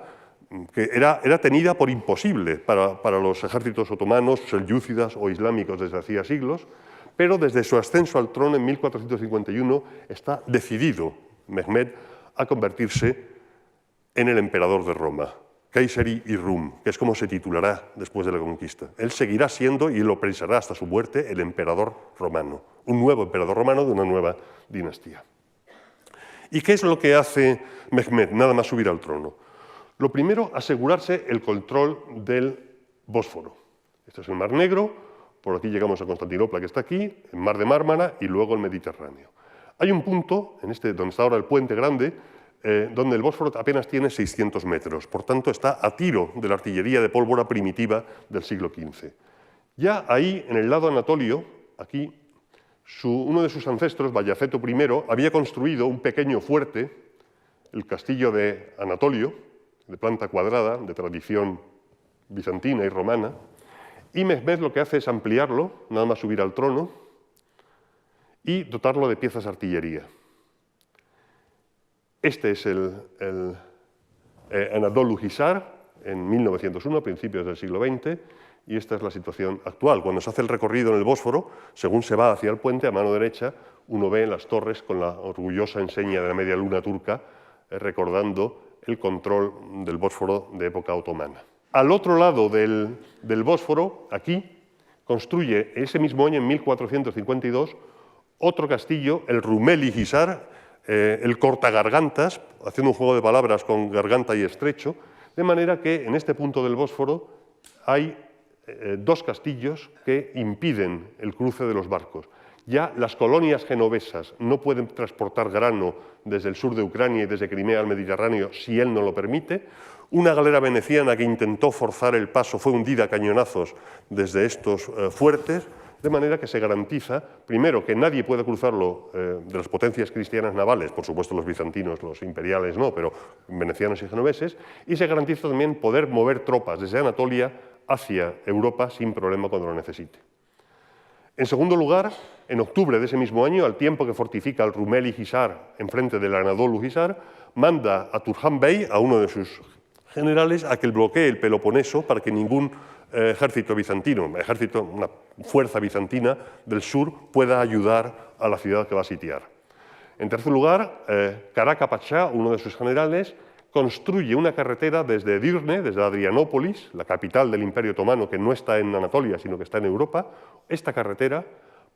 S1: que era tenida por imposible para los ejércitos otomanos, selyúcidas o islámicos desde hacía siglos, pero desde su ascenso al trono en 1451 está decidido Mehmed a convertirse en el emperador de Roma. Kayseri y Rum, que es como se titulará después de la conquista. Él seguirá siendo, y lo pensará hasta su muerte, el emperador romano, un nuevo emperador romano de una nueva dinastía. ¿Y qué es lo que hace Mehmed nada más subir al trono? Lo primero, asegurarse el control del Bósforo. Este es el Mar Negro, por aquí llegamos a Constantinopla, que está aquí, el Mar de Mármara y luego el Mediterráneo. Hay un punto, donde está ahora el Puente Grande, donde el Bósforo apenas tiene 600 metros, por tanto está a tiro de la artillería de pólvora primitiva del siglo XV. Ya ahí, en el lado anatolio, aquí, uno de sus ancestros, Bayaceto I, había construido un pequeño fuerte, el castillo de Anatolio, de planta cuadrada, de tradición bizantina y romana, y Mehmed lo que hace es ampliarlo, nada más subir al trono, y dotarlo de piezas de artillería. Este es el Anadolu Hisar, en 1901, a principios del siglo XX, y esta es la situación actual. Cuando se hace el recorrido en el Bósforo, según se va hacia el puente, a mano derecha, uno ve las torres con la orgullosa enseña de la media luna turca, recordando el control del Bósforo de época otomana. Al otro lado del Bósforo, aquí, construye ese mismo año, en 1452, otro castillo, el Rumeli Hisar, el cortagargantas, haciendo un juego de palabras con garganta y estrecho, de manera que en este punto del Bósforo hay 2 castillos que impiden el cruce de los barcos. Ya las colonias genovesas no pueden transportar grano desde el sur de Ucrania y desde Crimea al Mediterráneo si él no lo permite. Una galera veneciana que intentó forzar el paso fue hundida a cañonazos desde estos fuertes, de manera que se garantiza, primero, que nadie puede cruzarlo de las potencias cristianas navales, por supuesto los bizantinos, los imperiales no, pero venecianos y genoveses, y se garantiza también poder mover tropas desde Anatolia hacia Europa sin problema cuando lo necesite. En segundo lugar, en octubre de ese mismo año, al tiempo que fortifica el Rumeli Hisar enfrente del Anadolu Hisar, manda a Turhan Bey, a uno de sus generales, a que bloquee el Peloponeso para que ningún ejército bizantino, una fuerza bizantina del sur, pueda ayudar a la ciudad que va a sitiar. En tercer lugar, Caraca Pachá, uno de sus generales, construye una carretera desde Edirne, desde Adrianópolis, la capital del Imperio Otomano, que no está en Anatolia, sino que está en Europa, esta carretera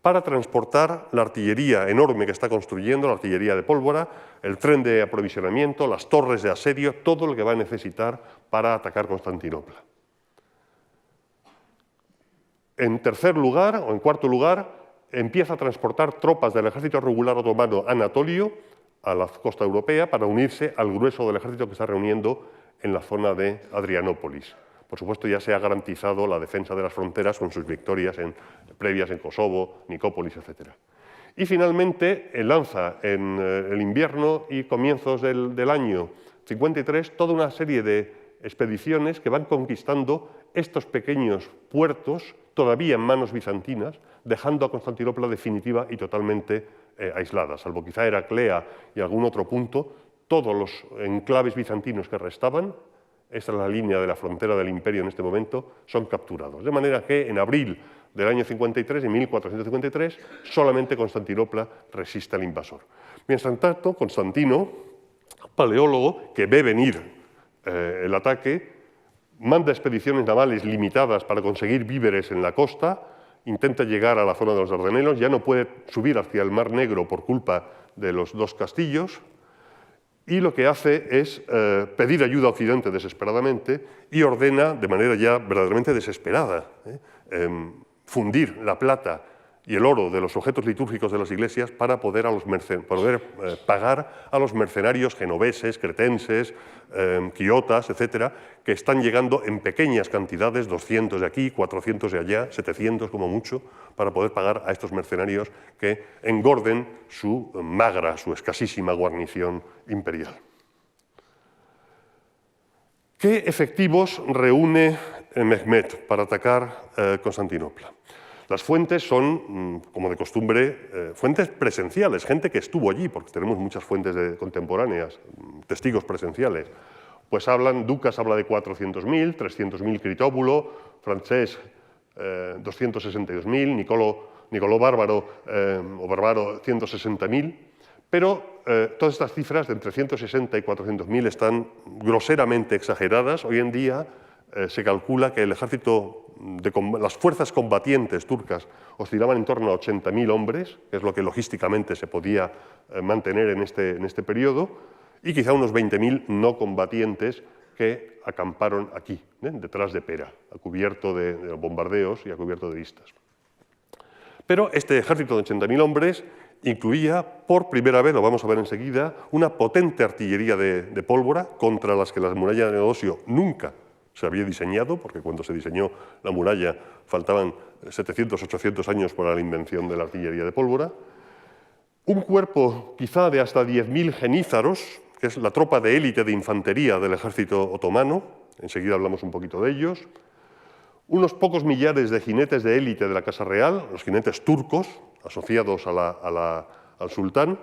S1: para transportar la artillería enorme que está construyendo, la artillería de pólvora, el tren de aprovisionamiento, las torres de asedio, todo lo que va a necesitar para atacar Constantinopla. En tercer lugar, o en cuarto lugar, empieza a transportar tropas del ejército regular otomano anatolio a la costa europea para unirse al grueso del ejército que está reuniendo en la zona de Adrianópolis. Por supuesto, ya se ha garantizado la defensa de las fronteras con sus victorias previas en Kosovo, Nicópolis, etc. Y finalmente lanza en el invierno y comienzos del año 53 toda una serie de expediciones que van conquistando estos pequeños puertos, todavía en manos bizantinas, dejando a Constantinopla definitiva y totalmente aislada, salvo quizá Heraclea y algún otro punto. Todos los enclaves bizantinos que restaban, esta es la línea de la frontera del imperio en este momento, son capturados. De manera que en abril del año 53, en 1453, solamente Constantinopla resiste al invasor. Mientras tanto, Constantino, paleólogo, que ve venir el ataque, manda expediciones navales limitadas para conseguir víveres en la costa, intenta llegar a la zona de los Dardanelos, ya no puede subir hacia el Mar Negro por culpa de los dos castillos, y lo que hace es pedir ayuda a Occidente desesperadamente y ordena, de manera ya verdaderamente desesperada, fundir la plata y el oro de los objetos litúrgicos de las iglesias para poder pagar a los mercenarios genoveses, cretenses, quiotas, etcétera, que están llegando en pequeñas cantidades, 200 de aquí, 400 de allá, 700 como mucho, para poder pagar a estos mercenarios que engorden su magra, su escasísima guarnición imperial. ¿Qué efectivos reúne Mehmed para atacar Constantinopla? Las fuentes son, como de costumbre, fuentes presenciales, gente que estuvo allí, porque tenemos muchas fuentes contemporáneas, testigos presenciales. Pues Ducas habla de 400.000, 300.000 Critóbulo, Francés 262.000, Nicolò Bárbaro 160.000, pero todas estas cifras de entre 160 y 400.000 están groseramente exageradas. Hoy en día se calcula que el ejército, las fuerzas combatientes turcas oscilaban en torno a 80.000 hombres, que es lo que logísticamente se podía mantener en este periodo, y quizá unos 20.000 no combatientes que acamparon aquí, detrás de Pera, a cubierto de bombardeos y a cubierto de vistas. Pero este ejército de 80.000 hombres incluía, por primera vez, lo vamos a ver enseguida, una potente artillería de pólvora contra las que la muralla de Neosio nunca se había diseñado, porque cuando se diseñó la muralla faltaban 700, 800 años para la invención de la artillería de pólvora. Un cuerpo quizá de hasta 10.000 genízaros, que es la tropa de élite de infantería del ejército otomano, enseguida hablamos un poquito de ellos. Unos pocos millares de jinetes de élite de la Casa Real, los jinetes turcos, asociados al sultán.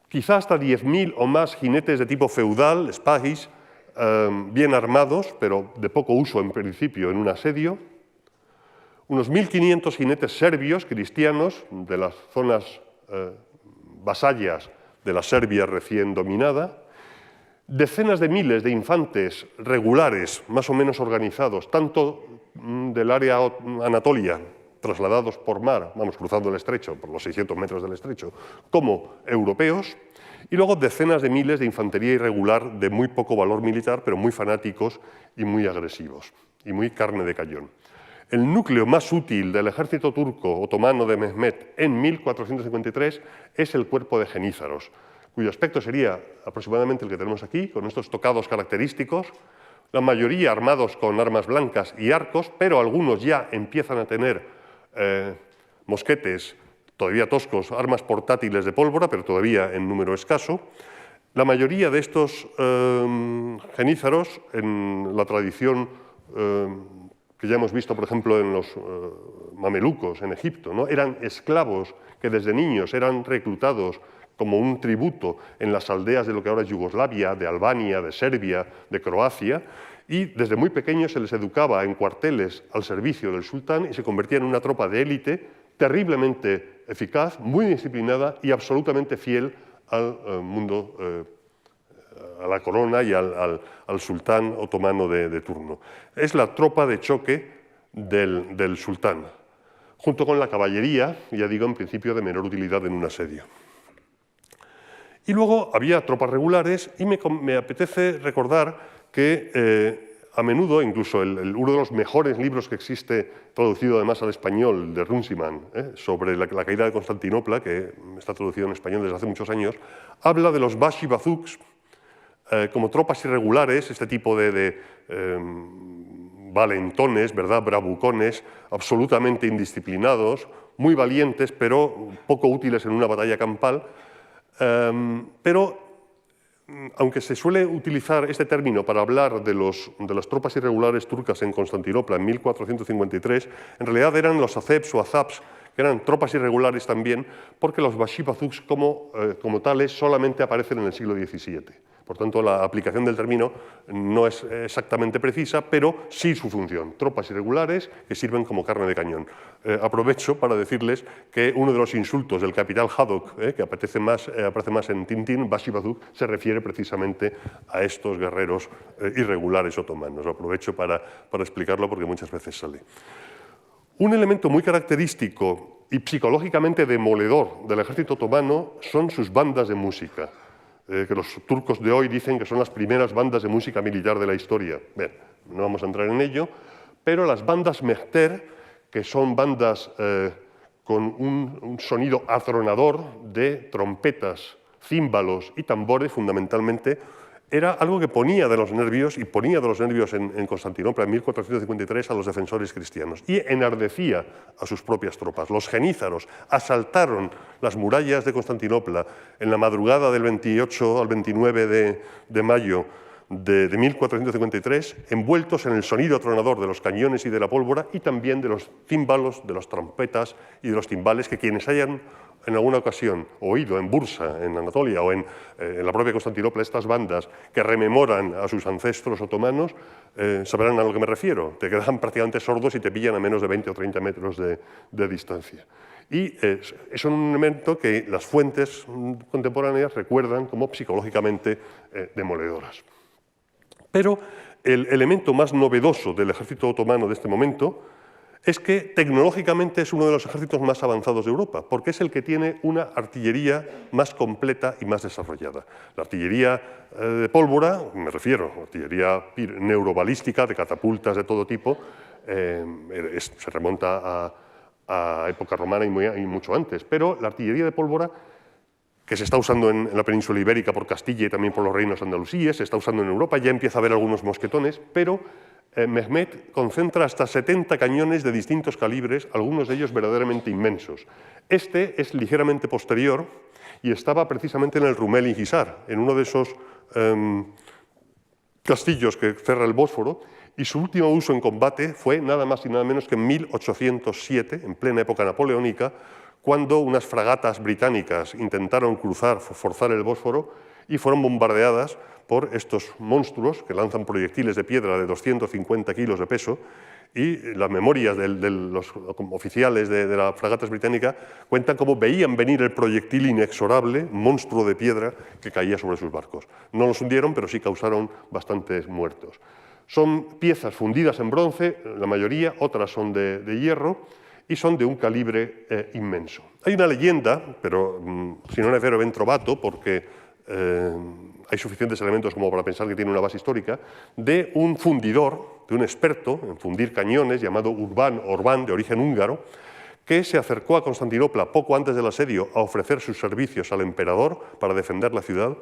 S1: Quizá hasta 10.000 o más jinetes de tipo feudal, spahis, bien armados, pero de poco uso en principio en un asedio, unos 1.500 jinetes serbios cristianos de las zonas vasallas de la Serbia recién dominada, decenas de miles de infantes regulares, más o menos organizados, tanto del área Anatolia, trasladados por mar, cruzando el estrecho, por los 600 metros del estrecho, como europeos, y luego decenas de miles de infantería irregular de muy poco valor militar, pero muy fanáticos y muy agresivos, y muy carne de cañón. El núcleo más útil del ejército turco otomano de Mehmed en 1453 es el cuerpo de genízaros, cuyo aspecto sería aproximadamente el que tenemos aquí, con estos tocados característicos, la mayoría armados con armas blancas y arcos, pero algunos ya empiezan a tener mosquetes todavía toscos, armas portátiles de pólvora, pero todavía en número escaso. La mayoría de estos genízaros, en la tradición que ya hemos visto, por ejemplo, en los mamelucos en Egipto, ¿no? Eran esclavos que desde niños eran reclutados como un tributo en las aldeas de lo que ahora es Yugoslavia, de Albania, de Serbia, de Croacia, y desde muy pequeños se les educaba en cuarteles al servicio del sultán y se convertían en una tropa de élite terriblemente eficaz, muy disciplinada y absolutamente fiel al mundo, a la corona y al sultán otomano de turno. Es la tropa de choque del sultán, junto con la caballería, ya digo, en principio de menor utilidad en un asedio. Y luego había tropas regulares y me apetece recordar que a menudo, incluso uno de los mejores libros que existe, traducido además al español, de Runciman, sobre la caída de Constantinopla, que está traducido en español desde hace muchos años, habla de los Bashi Bazuks como tropas irregulares, este tipo de valentones, ¿verdad?, bravucones, absolutamente indisciplinados, muy valientes, pero poco útiles en una batalla campal. Pero, aunque se suele utilizar este término para hablar de las tropas irregulares turcas en Constantinopla en 1453, en realidad eran los azeps o azaps, que eran tropas irregulares también, porque los bashibazuks como tales solamente aparecen en el siglo XVII. Por tanto, la aplicación del término no es exactamente precisa, pero sí su función. Tropas irregulares que sirven como carne de cañón. Aprovecho para decirles que uno de los insultos del capital Haddock, que aparece más en Tintín, Bashibazuk, se refiere precisamente a estos guerreros irregulares otomanos. Aprovecho para explicarlo porque muchas veces sale. Un elemento muy característico y psicológicamente demoledor del ejército otomano son sus bandas de música, que los turcos de hoy dicen que son las primeras bandas de música militar de la historia. Bien, no vamos a entrar en ello, pero las bandas mehter, que son bandas con un sonido atronador de trompetas, címbalos y tambores, fundamentalmente, era algo que ponía de los nervios, y ponía de los nervios en Constantinopla en 1453 a los defensores cristianos, y enardecía a sus propias tropas. Los genízaros asaltaron las murallas de Constantinopla en la madrugada del 28 al 29 de mayo de 1453, envueltos en el sonido atronador de los cañones y de la pólvora, y también de los címbalos, de las trompetas y de los timbales, que quienes hayan en alguna ocasión oído en Bursa, en Anatolia o en la propia Constantinopla estas bandas que rememoran a sus ancestros otomanos, sabrán a lo que me refiero. Te quedan prácticamente sordos y te pillan a menos de 20 o 30 metros de distancia. Y es un elemento que las fuentes contemporáneas recuerdan como psicológicamente demoledoras. Pero el elemento más novedoso del ejército otomano de este momento es que tecnológicamente es uno de los ejércitos más avanzados de Europa, porque es el que tiene una artillería más completa y más desarrollada. La artillería de pólvora, me refiero, artillería neurobalística, de catapultas de todo tipo, se remonta a época romana y mucho antes, pero la artillería de pólvora, que se está usando en la península ibérica por Castilla y también por los reinos andalusíes, se está usando en Europa, ya empieza a haber algunos mosquetones, pero Mehmed concentra hasta 70 cañones de distintos calibres, algunos de ellos verdaderamente inmensos. Este es ligeramente posterior y estaba precisamente en el Rumeli Hisar, en uno de esos castillos que cerra el Bósforo, y su último uso en combate fue nada más y nada menos que en 1807, en plena época napoleónica, cuando unas fragatas británicas intentaron forzar el Bósforo y fueron bombardeadas por estos monstruos que lanzan proyectiles de piedra de 250 kilos de peso, y las memorias de los oficiales de las fragatas británicas cuentan cómo veían venir el proyectil inexorable, monstruo de piedra, que caía sobre sus barcos. No los hundieron, pero sí causaron bastantes muertos. Son piezas fundidas en bronce, la mayoría, otras son de hierro, y son de un calibre inmenso. Hay una leyenda, pero si non è vero ben trovato, porque hay suficientes elementos como para pensar que tiene una base histórica, de un fundidor, de un experto en fundir cañones, llamado Orbán, de origen húngaro, que se acercó a Constantinopla poco antes del asedio a ofrecer sus servicios al emperador para defender la ciudad.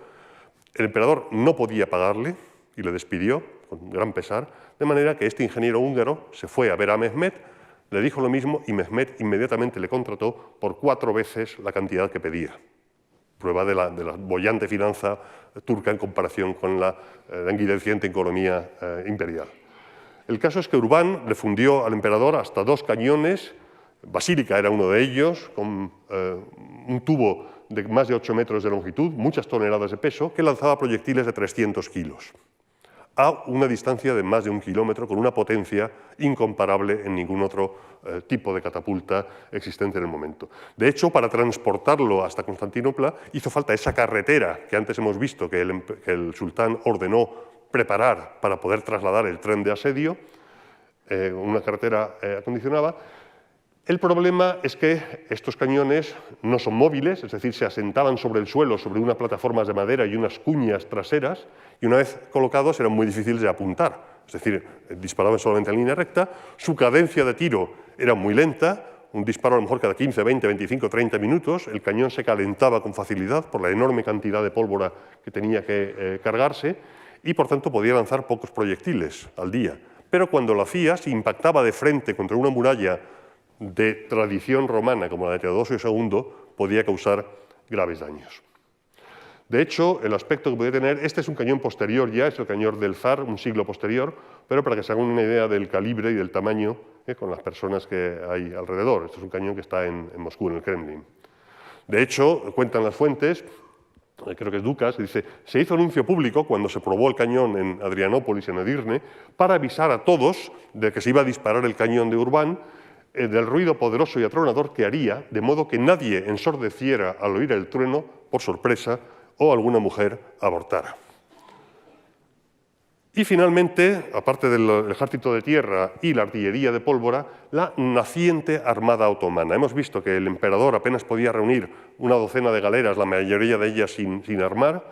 S1: El emperador no podía pagarle y le despidió con gran pesar, de manera que este ingeniero húngaro se fue a ver a Mehmed, le dijo lo mismo y Mehmed inmediatamente le contrató por 4 veces la cantidad que pedía. Prueba de la boyante finanza turca en comparación con la languideciente economía imperial. El caso es que Urbán le fundió al emperador hasta 2 cañones, Basílica era uno de ellos, con un tubo de más de 8 metros de longitud, muchas toneladas de peso, que lanzaba proyectiles de 300 kilos, a una distancia de más de 1 kilómetro, con una potencia incomparable en ningún otro tipo de catapulta existente en el momento. De hecho, para transportarlo hasta Constantinopla hizo falta esa carretera que antes hemos visto que el sultán ordenó preparar para poder trasladar el tren de asedio, una carretera acondicionada. El problema es que estos cañones no son móviles, es decir, se asentaban sobre el suelo, sobre unas plataformas de madera y unas cuñas traseras, y una vez colocados eran muy difíciles de apuntar, es decir, disparaban solamente en línea recta, su cadencia de tiro era muy lenta, un disparo a lo mejor cada 15, 20, 25, 30 minutos, el cañón se calentaba con facilidad por la enorme cantidad de pólvora que tenía que cargarse, y por tanto podía lanzar pocos proyectiles al día. Pero cuando lo hacía, si impactaba de frente contra una muralla de tradición romana, como la de Teodosio II, podía causar graves daños. De hecho, el aspecto que podía tener, este es un cañón posterior ya, es el cañón del Zar, un siglo posterior, pero para que se hagan una idea del calibre y del tamaño con las personas que hay alrededor. Este es un cañón que está en Moscú, en el Kremlin. De hecho, cuentan las fuentes, creo que es Ducas, dice, se hizo anuncio público cuando se probó el cañón en Adrianópolis, en Edirne, para avisar a todos de que se iba a disparar el cañón de Urbán, del ruido poderoso y atronador que haría, de modo que nadie ensordeciera al oír el trueno por sorpresa o alguna mujer abortara. Y finalmente, aparte del ejército de tierra y la artillería de pólvora, la naciente armada otomana. Hemos visto que el emperador apenas podía reunir una docena de galeras, la mayoría de ellas sin armar,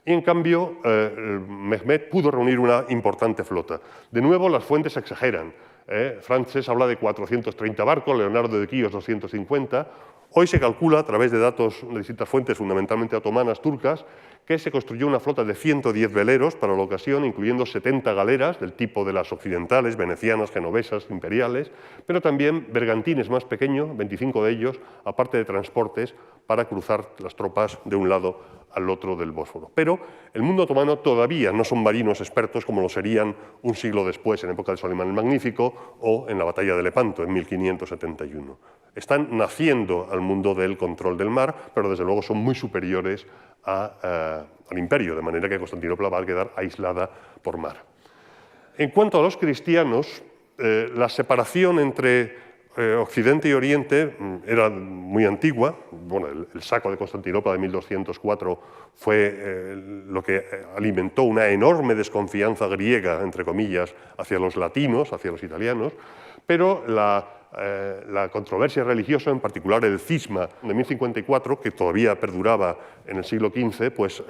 S1: y en cambio Mehmed pudo reunir una importante flota. De nuevo, las fuentes exageran. Frances habla de 430 barcos, Leonardo de Quíos 250. Hoy se calcula, a través de datos de distintas fuentes, fundamentalmente otomanas, turcas, que se construyó una flota de 110 veleros para la ocasión, incluyendo 70 galeras del tipo de las occidentales, venecianas, genovesas, imperiales, pero también bergantines más pequeños, 25 de ellos, aparte de transportes para cruzar las tropas de un lado al otro del Bósforo. Pero el mundo otomano todavía no son marinos expertos como lo serían un siglo después, en época de Solimán el Magnífico o en la batalla de Lepanto, en 1571. Están naciendo al mundo del control del mar, pero desde luego son muy superiores al imperio, de manera que Constantinopla va a quedar aislada por mar. En cuanto a los cristianos, la separación entre Occidente y Oriente era muy antigua. Bueno, el saco de Constantinopla de 1204 fue lo que alimentó una enorme desconfianza griega, entre comillas, hacia los latinos, hacia los italianos, pero la controversia religiosa, en particular el cisma de 1054, que todavía perduraba en el siglo XV, pues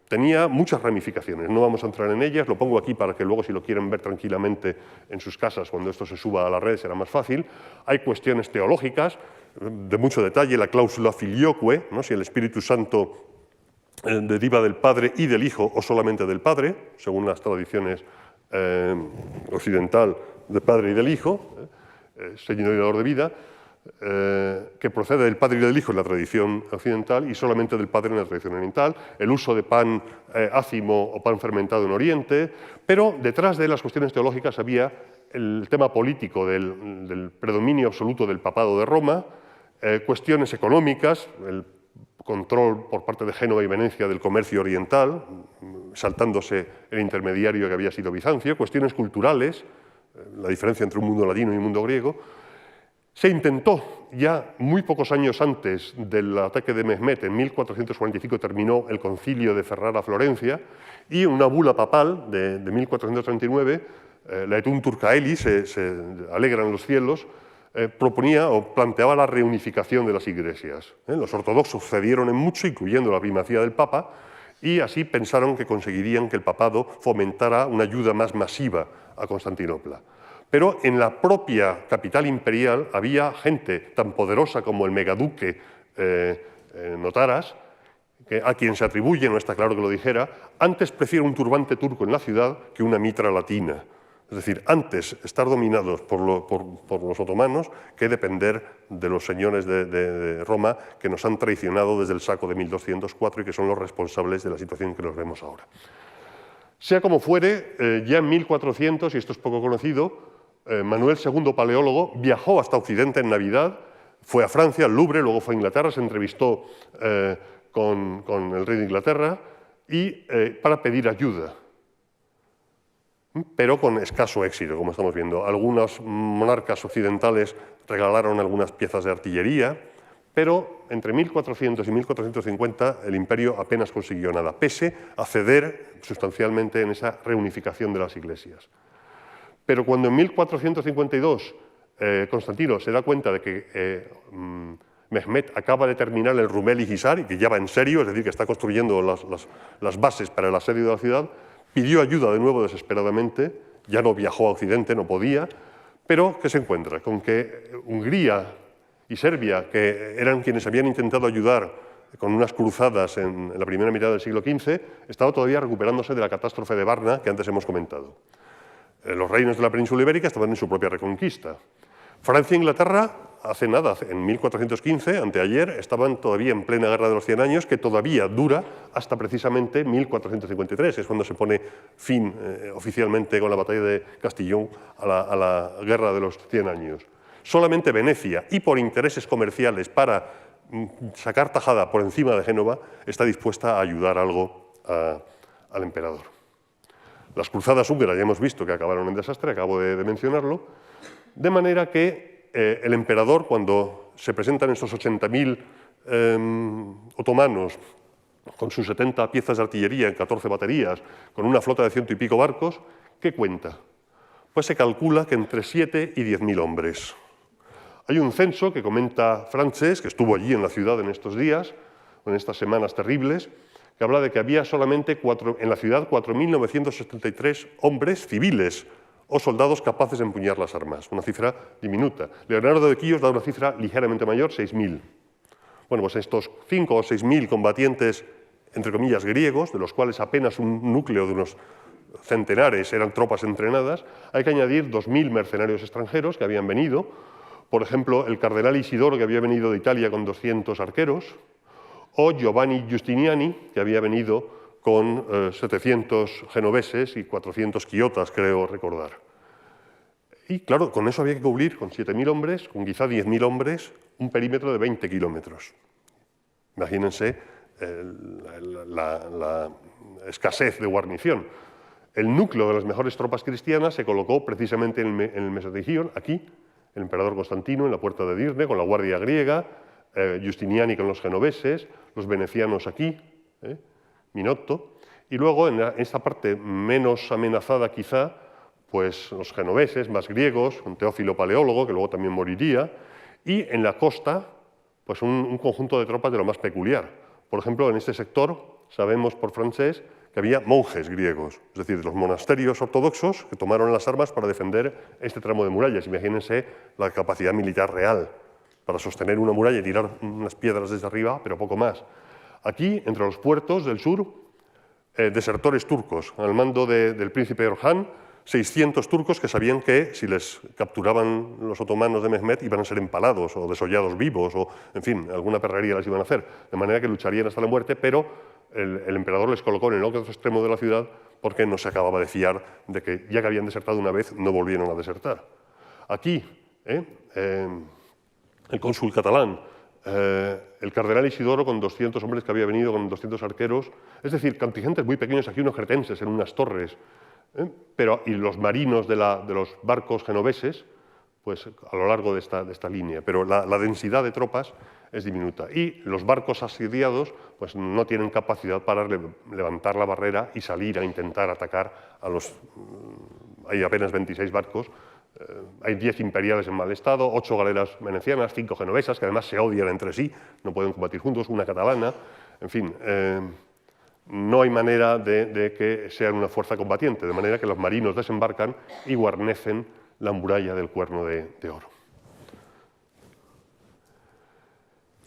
S1: tenía muchas ramificaciones. No vamos a entrar en ellas, lo pongo aquí para que luego, si lo quieren ver tranquilamente en sus casas, cuando esto se suba a la red será más fácil. Hay cuestiones teológicas de mucho detalle, la cláusula filioque, ¿no? Si el Espíritu Santo deriva del Padre y del Hijo o solamente del Padre, según las tradiciones occidental del Padre y del Hijo, Señor y dador de vida, que procede del Padre y del Hijo en la tradición occidental y solamente del Padre en la tradición oriental, el uso de pan ácimo o pan fermentado en Oriente, pero detrás de las cuestiones teológicas había el tema político del predominio absoluto del papado de Roma, cuestiones económicas, el control por parte de Génova y Venecia del comercio oriental, saltándose el intermediario que había sido Bizancio, cuestiones culturales, la diferencia entre un mundo latino y un mundo griego. Se intentó, ya muy pocos años antes del ataque de Mehmed, en 1445 terminó el concilio de Ferrara-Florencia, y una bula papal de 1439, la Etum Turcaeli, se alegran los cielos, proponía o planteaba la reunificación de las iglesias. Los ortodoxos cedieron en mucho, incluyendo la primacía del Papa, y así pensaron que conseguirían que el papado fomentara una ayuda más masiva a Constantinopla. Pero en la propia capital imperial había gente tan poderosa como el megaduque Notaras, a quien se atribuye, no está claro que lo dijera, antes prefiere un turbante turco en la ciudad que una mitra latina. Es decir, antes estar dominados por los otomanos que depender de los señores de Roma que nos han traicionado desde el saco de 1204 y que son los responsables de la situación que nos vemos ahora. Sea como fuere, ya en 1400, y esto es poco conocido, Manuel II, paleólogo, viajó hasta Occidente en Navidad, fue a Francia, al Louvre, luego fue a Inglaterra, se entrevistó con el rey de Inglaterra para pedir ayuda, pero con escaso éxito, como estamos viendo. Algunos monarcas occidentales regalaron algunas piezas de artillería, pero entre 1400 y 1450 el imperio apenas consiguió nada, pese a ceder sustancialmente en esa reunificación de las iglesias. Pero cuando en 1452 Constantino se da cuenta de que Mehmed acaba de terminar el Rumeli Hisar y que ya va en serio, es decir, que está construyendo las bases para el asedio de la ciudad, pidió ayuda de nuevo desesperadamente, ya no viajó a Occidente, no podía, pero ¿qué se encuentra? Con que Hungría y Serbia, que eran quienes habían intentado ayudar con unas cruzadas en la primera mitad del siglo XV, estaban todavía recuperándose de la catástrofe de Varna que antes hemos comentado. Los reinos de la península ibérica estaban en su propia reconquista. Francia e Inglaterra hace nada, en 1415, anteayer, estaban todavía en plena Guerra de los 100 Años, que todavía dura hasta precisamente 1453, es cuando se pone fin oficialmente con la batalla de Castillón a la Guerra de los 100 Años. Solamente Venecia, y por intereses comerciales para sacar tajada por encima de Génova, está dispuesta a ayudar algo al emperador. Las cruzadas húngaras ya hemos visto que acabaron en desastre, acabo de mencionarlo, de manera que el emperador, cuando se presentan esos 80.000 otomanos con sus 70 piezas de artillería en 14 baterías, con una flota de 100 y pico barcos, ¿qué cuenta? Pues se calcula que entre 7 y 10.000 hombres. Hay un censo que comenta Francés, que estuvo allí en la ciudad en estos días, en estas semanas terribles, que habla de que había solamente en la ciudad 4.973 hombres civiles o soldados capaces de empuñar las armas, una cifra diminuta. Leonardo de Quíos da una cifra ligeramente mayor, 6.000. Bueno, pues estos 5 o 6.000 combatientes, entre comillas, griegos, de los cuales apenas un núcleo de unos centenares eran tropas entrenadas, hay que añadir 2.000 mercenarios extranjeros que habían venido, por ejemplo, el cardenal Isidoro, que había venido de Italia con 200 arqueros, o Giovanni Giustiniani, que había venido con 700 genoveses y 400 quiotas, creo recordar. Y claro, con eso había que cubrir, con 7.000 hombres, con quizá 10.000 hombres, un perímetro de 20 kilómetros. Imagínense la escasez de guarnición. El núcleo de las mejores tropas cristianas se colocó precisamente en el Mesotigion, aquí, el emperador Constantino en la puerta de Dirne, con la guardia griega, Giustiniani con los genoveses, los venecianos aquí, Minotto, y luego en esta parte menos amenazada quizá, pues los genoveses, más griegos, con Teófilo Paleólogo, que luego también moriría, y en la costa, pues un conjunto de tropas de lo más peculiar. Por ejemplo, en este sector sabemos por Francés que había monjes griegos, es decir, de los monasterios ortodoxos que tomaron las armas para defender este tramo de murallas. Imagínense la capacidad militar real para sostener una muralla y tirar unas piedras desde arriba, pero poco más. Aquí, entre los puertos del sur, desertores turcos, al mando del príncipe Orhan, 600 turcos que sabían que si les capturaban los otomanos de Mehmed iban a ser empalados o desollados vivos, o en fin, alguna perrería les iban a hacer, de manera que lucharían hasta la muerte, pero el emperador les colocó en el otro extremo de la ciudad porque no se acababa de fiar de que, ya que habían desertado una vez, no volvieron a desertar. Aquí, el cónsul catalán, el cardenal Isidoro con 200 hombres que había venido, con 200 arqueros, es decir, contingentes muy pequeños, aquí unos cretenses en unas torres, y los marinos de los barcos genoveses, pues a lo largo de esta línea, pero la densidad de tropas es diminuta. Y los barcos asediados pues no tienen capacidad para levantar la barrera y salir a intentar atacar a los... Hay apenas 26 barcos, hay 10 imperiales en mal estado, 8 galeras venecianas, 5 genovesas, que además se odian entre sí, no pueden combatir juntos, una catalana, en fin... no hay manera de que sean una fuerza combatiente, de manera que los marinos desembarcan y guarnecen la muralla del Cuerno de Oro.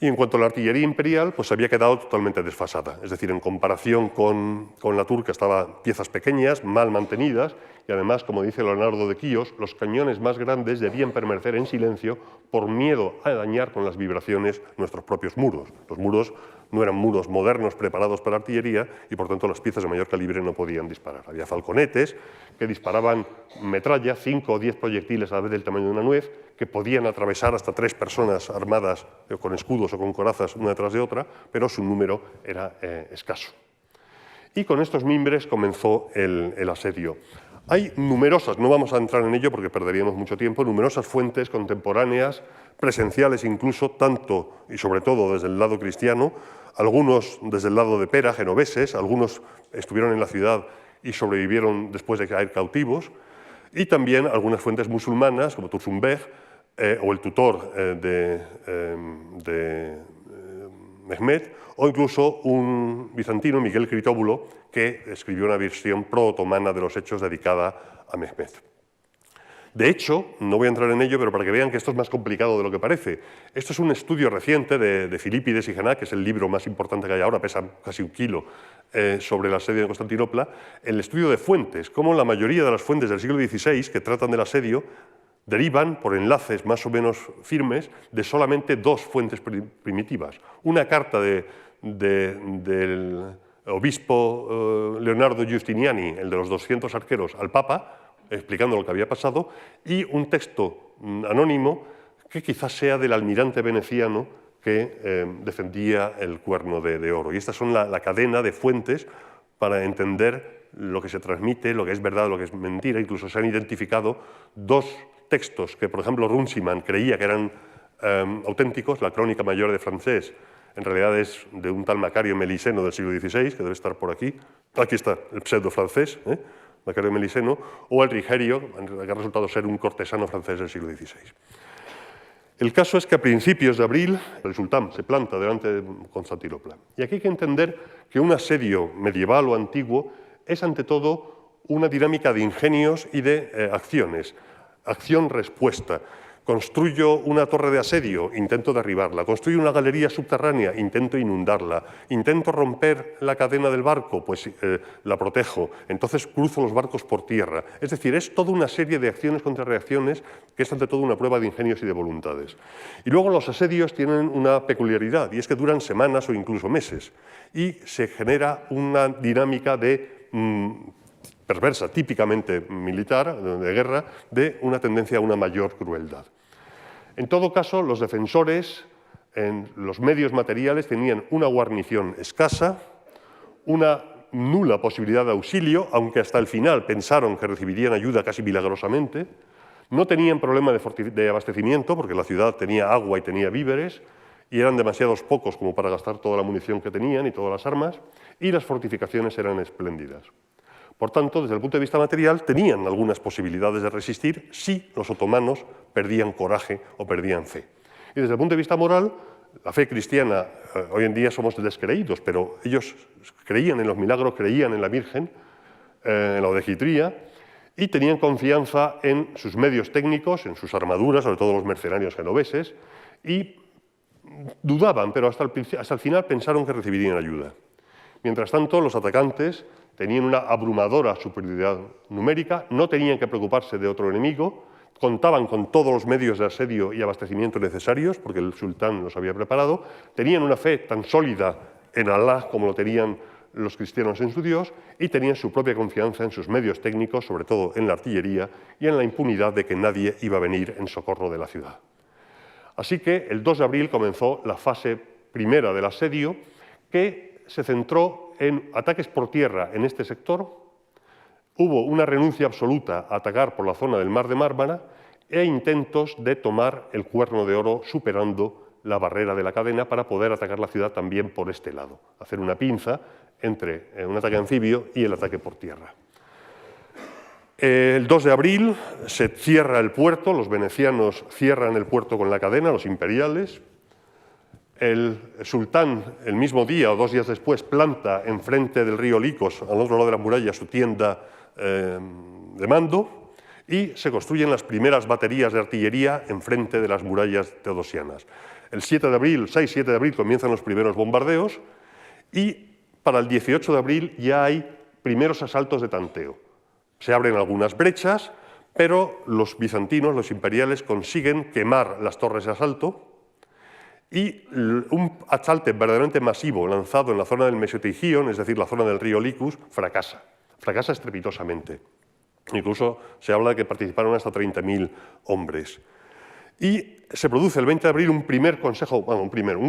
S1: Y en cuanto a la artillería imperial, pues había quedado totalmente desfasada, es decir, en comparación con la turca estaban piezas pequeñas, mal mantenidas, y además, como dice Leonardo de Quíos, los cañones más grandes debían permanecer en silencio por miedo a dañar con las vibraciones nuestros propios muros. Los muros no eran muros modernos preparados para artillería y, por tanto, las piezas de mayor calibre no podían disparar. Había falconetes que disparaban metralla, 5 o 10 proyectiles a la vez del tamaño de una nuez, que podían atravesar hasta 3 personas armadas con escudos o con corazas una detrás de otra, pero su número era escaso. Y con estos mimbres comenzó el asedio. Hay numerosas, no vamos a entrar en ello porque perderíamos mucho tiempo, numerosas fuentes contemporáneas, presenciales incluso, tanto y sobre todo desde el lado cristiano, algunos desde el lado de Pera, genoveses, algunos estuvieron en la ciudad y sobrevivieron después de caer cautivos, y también algunas fuentes musulmanas, como Turzunbeg, o el tutor de Mehmed, o incluso un bizantino, Miguel Critóbulo, que escribió una versión pro-otomana de los hechos dedicada a Mehmed. De hecho, no voy a entrar en ello, pero para que vean que esto es más complicado de lo que parece, esto es un estudio reciente de Filipides y Gená, que es el libro más importante que hay ahora, pesa casi 1 kilo, sobre el asedio de Constantinopla, el estudio de fuentes, cómo la mayoría de las fuentes del siglo XVI que tratan del asedio derivan por enlaces más o menos firmes de solamente dos fuentes primitivas. Una carta del obispo Leonardo Giustiniani, el de los 200 arqueros, al Papa, explicando lo que había pasado, y un texto anónimo que quizás sea del almirante veneciano que defendía el cuerno de oro. Y estas son la cadena de fuentes para entender lo que se transmite, lo que es verdad, lo que es mentira. Incluso se han identificado dos textos que, por ejemplo, Runciman creía que eran auténticos. La Crónica Mayor de Francés en realidad es de un tal Macario Meliseno del siglo XVI, que debe estar por aquí. Aquí está el pseudo francés, Macario Meliseno, o el Rigerio, que ha resultado ser un cortesano francés del siglo XVI. El caso es que a principios de abril el sultán se planta delante de Constantinopla. Y aquí hay que entender que un asedio medieval o antiguo es ante todo una dinámica de ingenios y de acciones. Acción-respuesta. Construyo una torre de asedio, intento derribarla. Construyo una galería subterránea, intento inundarla. Intento romper la cadena del barco, pues la protejo. Entonces cruzo los barcos por tierra. Es decir, es toda una serie de acciones contra reacciones que es ante todo una prueba de ingenios y de voluntades. Y luego los asedios tienen una peculiaridad, y es que duran semanas o incluso meses. Y se genera una dinámica de perversa, típicamente militar, de guerra, de una tendencia a una mayor crueldad. En todo caso, los defensores en los medios materiales tenían una guarnición escasa, una nula posibilidad de auxilio, aunque hasta el final pensaron que recibirían ayuda casi milagrosamente, no tenían problema de abastecimiento, porque la ciudad tenía agua y tenía víveres, y eran demasiados pocos como para gastar toda la munición que tenían y todas las armas, y las fortificaciones eran espléndidas. Por tanto, desde el punto de vista material, tenían algunas posibilidades de resistir si los otomanos perdían coraje o perdían fe. Y desde el punto de vista moral, la fe cristiana, hoy en día somos descreídos, pero ellos creían en los milagros, creían en la Virgen, en la odejitría, y tenían confianza en sus medios técnicos, en sus armaduras, sobre todo los mercenarios genoveses, y dudaban, pero hasta el final pensaron que recibirían ayuda. Mientras tanto, los atacantes tenían una abrumadora superioridad numérica, no tenían que preocuparse de otro enemigo, contaban con todos los medios de asedio y abastecimiento necesarios, porque el sultán los había preparado, tenían una fe tan sólida en Alá como lo tenían los cristianos en su Dios, y tenían su propia confianza en sus medios técnicos, sobre todo en la artillería, y en la impunidad de que nadie iba a venir en socorro de la ciudad. Así que el 2 de abril comenzó la fase primera del asedio, que se centró en ataques por tierra en este sector. Hubo una renuncia absoluta a atacar por la zona del Mar de Mármara e intentos de tomar el Cuerno de Oro superando la barrera de la cadena para poder atacar la ciudad también por este lado, hacer una pinza entre un ataque anfibio y el ataque por tierra. El 2 de abril se cierra el puerto, los venecianos cierran el puerto con la cadena, los imperiales. El sultán, el mismo día o 2 días después, planta enfrente del río Licos, al otro lado de la muralla, su tienda de mando, y se construyen las primeras baterías de artillería enfrente de las murallas teodosianas. El 7 de abril, 6-7 de abril, comienzan los primeros bombardeos, y para el 18 de abril ya hay primeros asaltos de tanteo. Se abren algunas brechas, pero los bizantinos, los imperiales, consiguen quemar las torres de asalto, y un asalto verdaderamente masivo lanzado en la zona del Mesoteigion, es decir, la zona del río Licus, fracasa estrepitosamente. Incluso se habla de que participaron hasta 30.000 hombres. Y se produce el 20 de abril un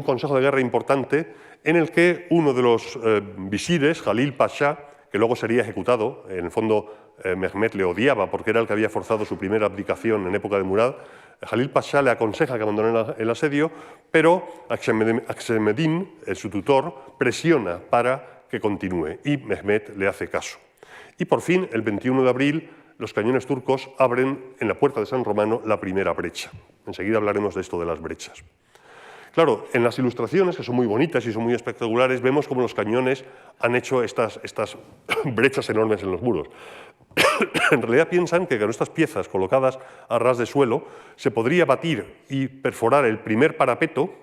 S1: consejo de guerra importante en el que uno de los visires, Jalil Pasha, que luego sería ejecutado, en el fondo Mehmed le odiaba porque era el que había forzado su primera abdicación en época de Murad, Jalil Pasha le aconseja que abandone el asedio, pero Akşemseddin, su tutor, presiona para que continúe y Mehmed le hace caso. Y por fin, el 21 de abril, los cañones turcos abren en la puerta de San Romano la primera brecha. Enseguida hablaremos de esto de las brechas. Claro, en las ilustraciones, que son muy bonitas y son muy espectaculares, vemos cómo los cañones han hecho estas brechas enormes en los muros. En realidad piensan que con estas piezas colocadas a ras de suelo se podría batir y perforar el primer parapeto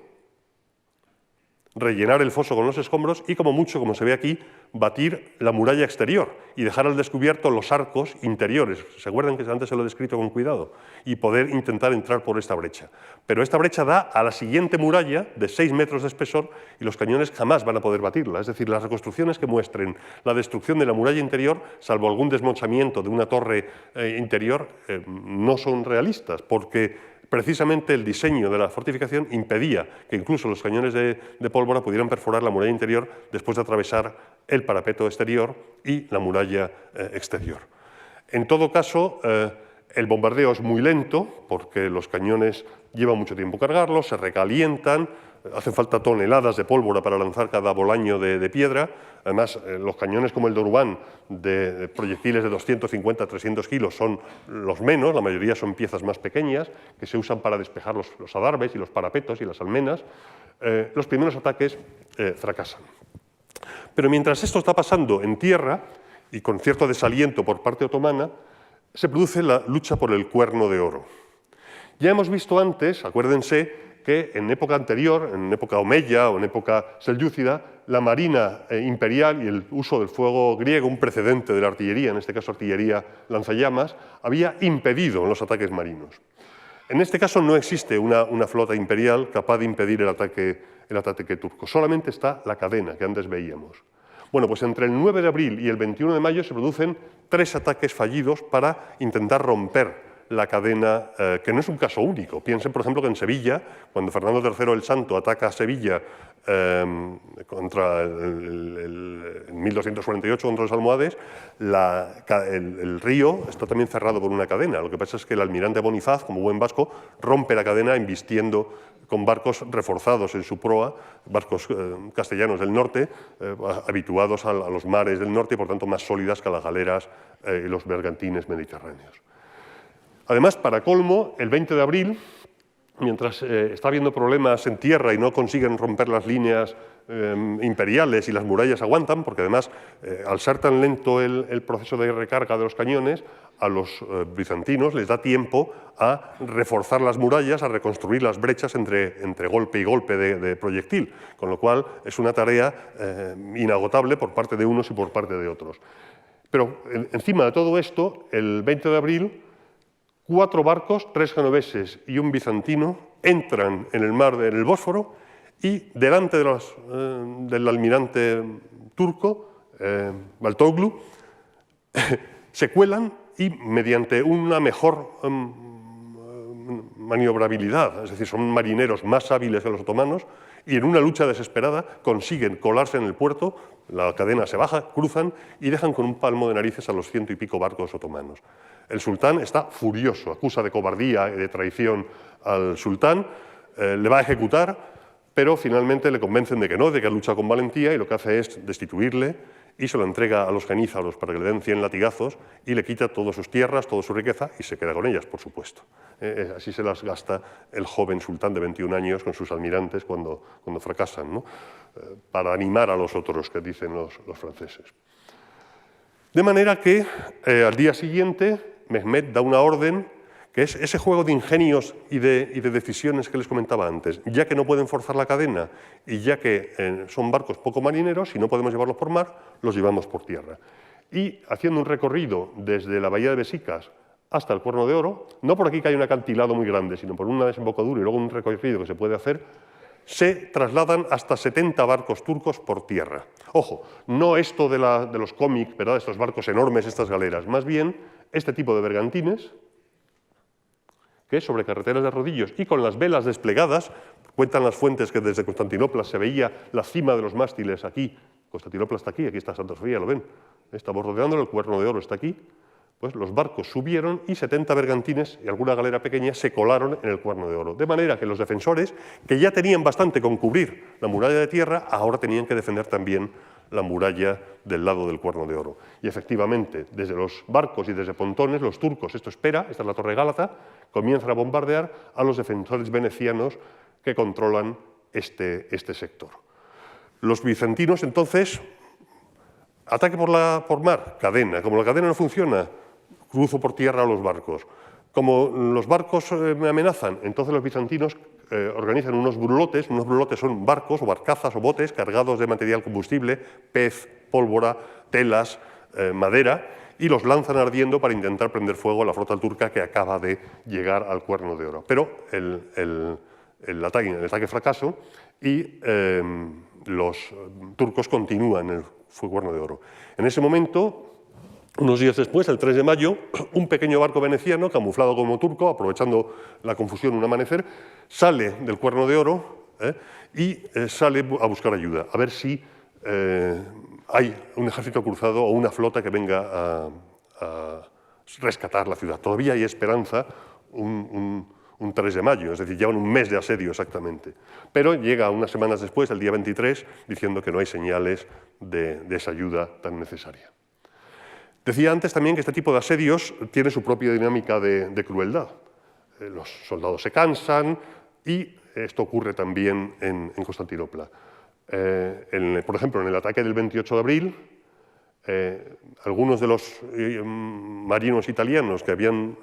S1: rellenar el foso con los escombros y, como mucho, como se ve aquí, batir la muralla exterior y dejar al descubierto los arcos interiores. ¿Se acuerdan que antes se lo he descrito con cuidado? Y poder intentar entrar por esta brecha. Pero esta brecha da a la siguiente muralla de 6 metros de espesor y los cañones jamás van a poder batirla. Es decir, las reconstrucciones que muestren la destrucción de la muralla interior, salvo algún desmochamiento de una torre interior, no son realistas, porque precisamente el diseño de la fortificación impedía que incluso los cañones de pólvora pudieran perforar la muralla interior después de atravesar el parapeto exterior y la muralla exterior. En todo caso, el bombardeo es muy lento porque los cañones llevan mucho tiempo cargarlos, se recalientan, hacen falta toneladas de pólvora para lanzar cada bolaño de piedra. Además, los cañones como el de Orbán, de proyectiles de 250 a 300 kilos, son los menos, la mayoría son piezas más pequeñas, que se usan para despejar los adarves y los parapetos y las almenas. Los primeros ataques fracasan. Pero mientras esto está pasando en tierra, y con cierto desaliento por parte otomana, se produce la lucha por el Cuerno de Oro. Ya hemos visto antes, acuérdense, que en época anterior, en época omeya o en época selyúcida, la marina imperial y el uso del fuego griego, un precedente de la artillería, en este caso artillería lanzallamas, había impedido los ataques marinos. En este caso no existe una flota imperial capaz de impedir el ataque turco, solamente está la cadena que antes veíamos. Bueno, pues entre el 9 de abril y el 21 de mayo se producen 3 ataques fallidos para intentar romper la cadena, que no es un caso único. Piensen, por ejemplo, que en Sevilla, cuando Fernando III el Santo ataca a Sevilla en 1248 contra los almohades, el río está también cerrado por una cadena. Lo que pasa es que el almirante Bonifaz, como buen vasco, rompe la cadena embistiendo con barcos reforzados en su proa, barcos castellanos del norte, habituados a los mares del norte y, por tanto, más sólidas que las galeras y los bergantines mediterráneos. Además, para colmo, el 20 de abril, mientras está habiendo problemas en tierra y no consiguen romper las líneas imperiales y las murallas aguantan, porque además, al ser tan lento el proceso de recarga de los cañones, a los bizantinos les da tiempo a reforzar las murallas, a reconstruir las brechas entre golpe y golpe de proyectil, con lo cual es una tarea inagotable por parte de unos y por parte de otros. Pero encima de todo esto, el 20 de abril, 4 barcos, 3 genoveses y un bizantino, entran en el mar del Bósforo y delante del almirante turco, Baltoglu, se cuelan y mediante una mejor maniobrabilidad, es decir, son marineros más hábiles que los otomanos, y en una lucha desesperada consiguen colarse en el puerto, la cadena se baja, cruzan y dejan con un palmo de narices a los 100 y pico barcos otomanos. El sultán está furioso, acusa de cobardía y de traición al sultán, le va a ejecutar, pero finalmente le convencen de que no, de que ha luchado con valentía, y lo que hace es destituirle y se lo entrega a los genízaros para que le den 100 latigazos y le quita todas sus tierras, toda su riqueza y se queda con ellas, por supuesto. Así se las gasta el joven sultán de 21 años con sus almirantes cuando fracasan, ¿no? Para animar a los otros, que dicen los franceses. De manera que al día siguiente Mehmed da una orden, que es ese juego de ingenios y de decisiones que les comentaba antes. Ya que no pueden forzar la cadena y ya que son barcos poco marineros y no podemos llevarlos por mar, los llevamos por tierra. Y haciendo un recorrido desde la bahía de Besicas hasta el Cuerno de Oro, no por aquí que hay un acantilado muy grande, sino por una desembocadura y luego un recorrido que se puede hacer, se trasladan hasta 70 barcos turcos por tierra. Ojo, no esto de los cómics, ¿verdad?, estos barcos enormes, estas galeras, más bien este tipo de bergantines, que es sobre carreteras de rodillos y con las velas desplegadas. Cuentan las fuentes que desde Constantinopla se veía la cima de los mástiles aquí. Constantinopla está aquí está Santa Sofía, ¿lo ven? Estamos rodeándolo, el Cuerno de Oro está aquí. Pues los barcos subieron y 70 bergantines y alguna galera pequeña se colaron en el Cuerno de Oro. De manera que los defensores, que ya tenían bastante con cubrir la muralla de tierra, ahora tenían que defender también la muralla del lado del Cuerno de Oro. Y efectivamente, desde los barcos y desde pontones, los turcos, esto espera, esta es la Torre Gálata, comienzan a bombardear a los defensores venecianos que controlan este sector. Los bizantinos, entonces, ataque por mar, cadena. Como la cadena no funciona, cruzo por tierra a los barcos. Como los barcos me amenazan, entonces los bizantinos organizan unos brulotes. Unos brulotes son barcos o barcazas o botes cargados de material combustible, pez, pólvora, telas, madera, y los lanzan ardiendo para intentar prender fuego a la flota turca que acaba de llegar al Cuerno de Oro. Pero el ataque fracasó y los turcos continúan el Cuerno de Oro. En ese momento, unos días después, el 3 de mayo, un pequeño barco veneciano, camuflado como turco, aprovechando la confusión un amanecer, sale del Cuerno de Oro y sale a buscar ayuda, a ver si hay un ejército cruzado o una flota que venga a rescatar la ciudad. Todavía hay esperanza un 3 de mayo, es decir, llevan un mes de asedio exactamente. Pero llega unas semanas después, el día 23, diciendo que no hay señales de esa ayuda tan necesaria. Decía antes también que este tipo de asedios tiene su propia dinámica de crueldad. Los soldados se cansan y esto ocurre también en Constantinopla. Por ejemplo, en el ataque del 28 de abril, algunos de los marinos italianos que habían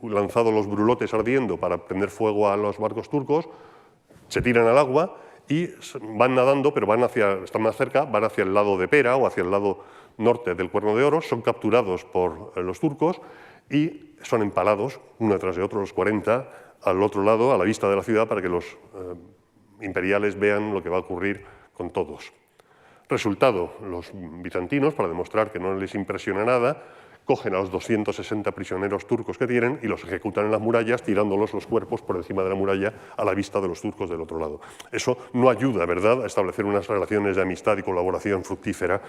S1: lanzado los brulotes ardiendo para prender fuego a los barcos turcos se tiran al agua y van nadando, pero están más cerca, van hacia el lado de Pera o hacia el lado norte del Cuerno de Oro, son capturados por los turcos y son empalados, uno detrás de otro, los 40, al otro lado, a la vista de la ciudad, para que los imperiales vean lo que va a ocurrir con todos. Resultado, los bizantinos, para demostrar que no les impresiona nada, cogen a los 260 prisioneros turcos que tienen y los ejecutan en las murallas, tirándolos los cuerpos por encima de la muralla a la vista de los turcos del otro lado. Eso no ayuda, ¿verdad?, a establecer unas relaciones de amistad y colaboración fructífera,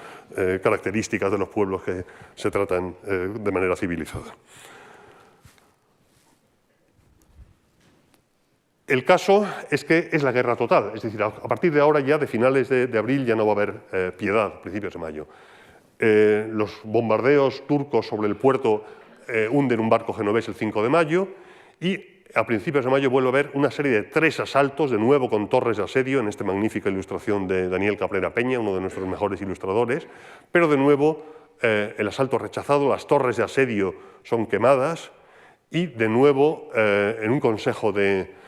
S1: características de los pueblos que se tratan de manera civilizada. El caso es que es la guerra total, es decir, a partir de ahora ya, de finales de abril, ya no va a haber piedad, principios de mayo. Los bombardeos turcos sobre el puerto hunden un barco genovés el 5 de mayo y a principios de mayo vuelve a haber una serie de 3 asaltos, de nuevo con torres de asedio, en esta magnífica ilustración de Daniel Cabrera Peña, uno de nuestros mejores ilustradores, pero de nuevo el asalto rechazado, las torres de asedio son quemadas y de nuevo en un consejo de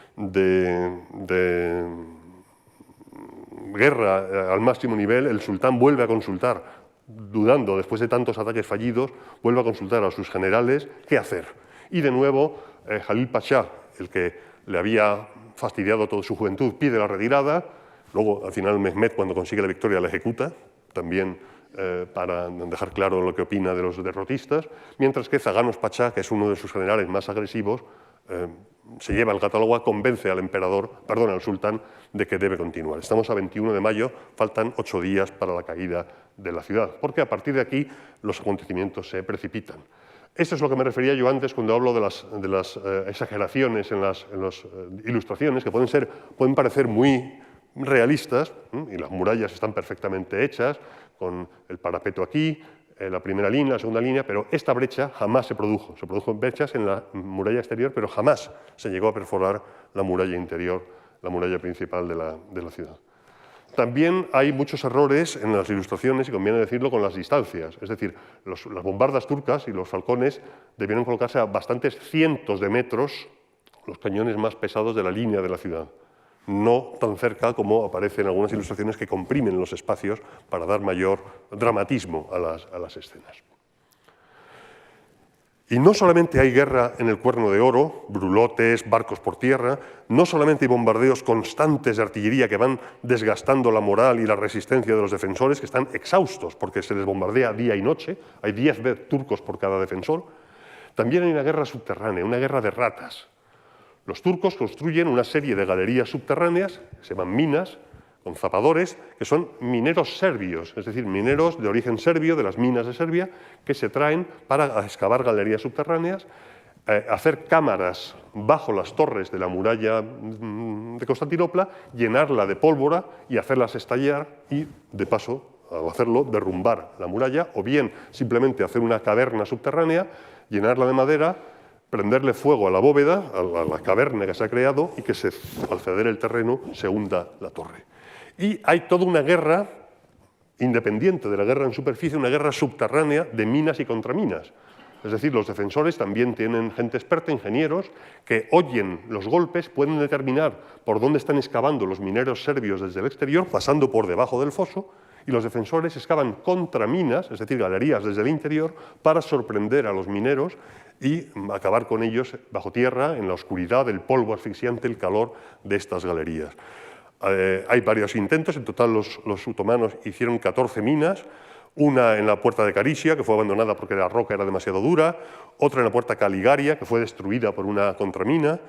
S1: guerra al máximo nivel, el sultán vuelve a consultar, dudando después de tantos ataques fallidos, vuelve a consultar a sus generales qué hacer. Y de nuevo, Jalil Pachá, el que le había fastidiado toda su juventud, pide la retirada. Luego, al final, Mehmed, cuando consigue la victoria, la ejecuta, también para dejar claro lo que opina de los derrotistas, mientras que Zaganos Pachá, que es uno de sus generales más agresivos, se lleva el gato al agua, convence al al sultán de que debe continuar. Estamos a 21 de mayo, faltan 8 días para la caída de la ciudad, porque a partir de aquí los acontecimientos se precipitan. Esto es lo que me refería yo antes cuando hablo de las exageraciones en las ilustraciones, que pueden parecer muy realistas, y las murallas están perfectamente hechas, con el parapeto aquí, la primera línea, la segunda línea, pero esta brecha jamás se produjo. Se produjo brechas en la muralla exterior, pero jamás se llegó a perforar la muralla interior, la muralla principal de la ciudad. También hay muchos errores en las ilustraciones, y conviene decirlo, con las distancias. Es decir, las bombardas turcas y los falcones debieron colocarse a bastantes cientos de metros, los cañones más pesados de la línea de la ciudad. No tan cerca como aparece en algunas ilustraciones que comprimen los espacios para dar mayor dramatismo a las escenas. Y no solamente hay guerra en el Cuerno de Oro, brulotes, barcos por tierra, no solamente hay bombardeos constantes de artillería que van desgastando la moral y la resistencia de los defensores, que están exhaustos porque se les bombardea día y noche, hay 10 turcos por cada defensor, también hay una guerra subterránea, una guerra de ratas. Los turcos construyen una serie de galerías subterráneas, se llaman minas, con zapadores, que son mineros serbios, es decir, mineros de origen serbio, de las minas de Serbia, que se traen para excavar galerías subterráneas, hacer cámaras bajo las torres de la muralla de Constantinopla, llenarla de pólvora y hacerlas estallar y, de paso, al hacerlo, derrumbar la muralla, o bien simplemente hacer una caverna subterránea, llenarla de madera, prenderle fuego a la bóveda, a la caverna que se ha creado, y que al ceder el terreno se hunda la torre. Y hay toda una guerra, independiente de la guerra en superficie, una guerra subterránea de minas y contraminas. Es decir, los defensores también tienen gente experta, ingenieros, que oyen los golpes, pueden determinar por dónde están excavando los mineros serbios desde el exterior, pasando por debajo del foso, y los defensores excavan contraminas, es decir, galerías desde el interior, para sorprender a los mineros y acabar con ellos bajo tierra, en la oscuridad, el polvo asfixiante, el calor de estas galerías. Hay varios intentos, en total los otomanos hicieron 14 minas, una en la puerta de Carisia, que fue abandonada porque la roca era demasiado dura, otra en la puerta Caligaria, que fue destruida por una contramina.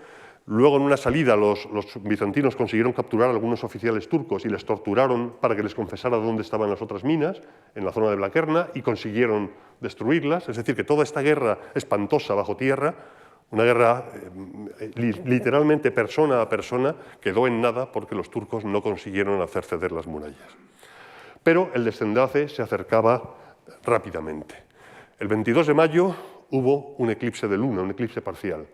S1: Luego, en una salida, los bizantinos consiguieron capturar a algunos oficiales turcos y les torturaron para que les confesara dónde estaban las otras minas, en la zona de Blaquerna, y consiguieron destruirlas. Es decir, que toda esta guerra espantosa bajo tierra, una guerra literalmente persona a persona, quedó en nada porque los turcos no consiguieron hacer ceder las murallas. Pero el desenlace se acercaba rápidamente. El 22 de mayo hubo un eclipse de luna, un eclipse parcial,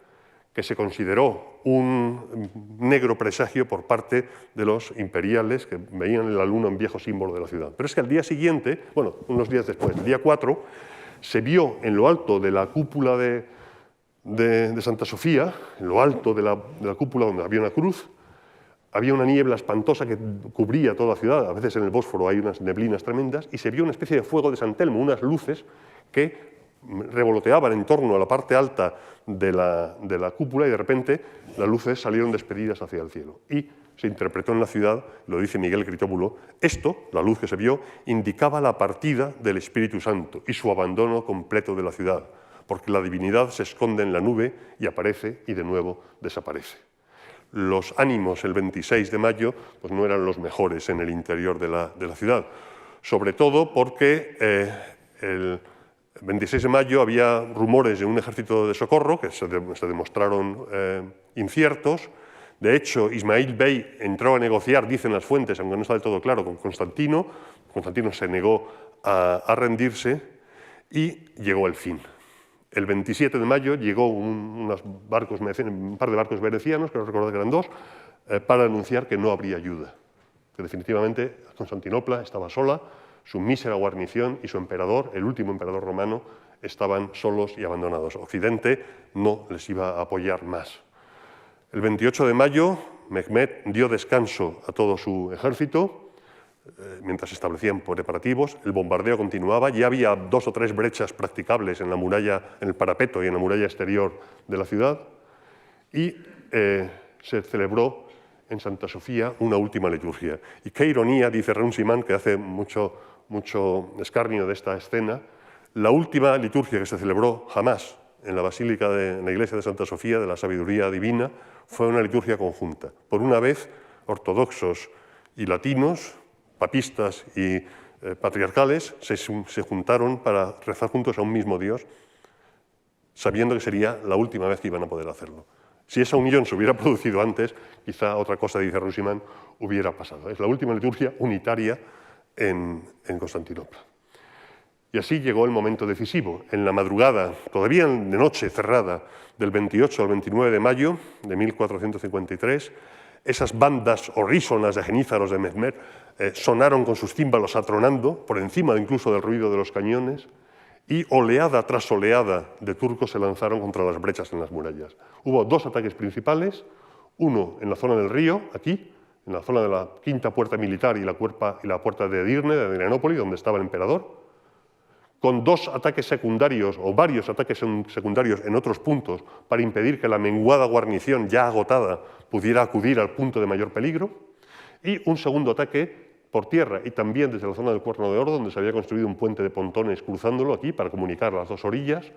S1: que se consideró un negro presagio por parte de los imperiales que veían en la luna un viejo símbolo de la ciudad. Pero es que al día siguiente, bueno, unos días después, el día 4, se vio en lo alto de la cúpula de Santa Sofía, en lo alto de la cúpula donde había una cruz, había una niebla espantosa que cubría toda la ciudad, a veces en el Bósforo hay unas neblinas tremendas, y se vio una especie de fuego de San Telmo, unas luces que revoloteaban en torno a la parte alta de la cúpula y de repente las luces salieron despedidas hacia el cielo. Y se interpretó en la ciudad, lo dice Miguel Critóbulo, esto, la luz que se vio, indicaba la partida del Espíritu Santo y su abandono completo de la ciudad, porque la divinidad se esconde en la nube y aparece y de nuevo desaparece. Los ánimos el 26 de mayo pues no eran los mejores en el interior de la ciudad, sobre todo porque el 26 de mayo había rumores de un ejército de socorro que se demostraron inciertos. De hecho, Ismail Bey entró a negociar, dicen las fuentes, aunque no está del todo claro, con Constantino. Constantino se negó a rendirse y llegó el fin. El 27 de mayo llegó un par de barcos venecianos, que no recuerdo que eran dos, para anunciar que no habría ayuda, que definitivamente Constantinopla estaba sola, su mísera guarnición y su emperador, el último emperador romano, estaban solos y abandonados. Occidente no les iba a apoyar más. El 28 de mayo, Mehmed dio descanso a todo su ejército, mientras se establecían preparativos. El bombardeo continuaba, ya había 2 o 3 brechas practicables en la muralla, en el parapeto y en la muralla exterior de la ciudad, y se celebró en Santa Sofía una última liturgia. Y qué ironía, dice Runciman, que hace mucho escarnio de esta escena, la última liturgia que se celebró jamás en la basílica en la iglesia de Santa Sofía de la Sabiduría Divina fue una liturgia conjunta. Por una vez, ortodoxos y latinos, papistas y patriarcales se juntaron para rezar juntos a un mismo Dios, sabiendo que sería la última vez que iban a poder hacerlo. Si esa unión se hubiera producido antes, quizá otra cosa, dice Runciman, hubiera pasado. Es la última liturgia unitaria en Constantinopla. Y así llegó el momento decisivo. En la madrugada, todavía de noche cerrada, del 28 al 29 de mayo de 1453, esas bandas horrísonas de genízaros de Mehmed sonaron con sus címbalos atronando, por encima incluso del ruido de los cañones, y oleada tras oleada de turcos se lanzaron contra las brechas en las murallas. Hubo 2 ataques principales, uno en la zona del río, aquí, en la zona de la quinta puerta militar y la puerta de Edirne, de Adrianópolis, donde estaba el emperador, con 2 ataques secundarios o varios ataques secundarios en otros puntos para impedir que la menguada guarnición ya agotada pudiera acudir al punto de mayor peligro, y un segundo ataque por tierra y también desde la zona del Cuerno de Oro, donde se había construido un puente de pontones cruzándolo aquí para comunicar las 2 orillas,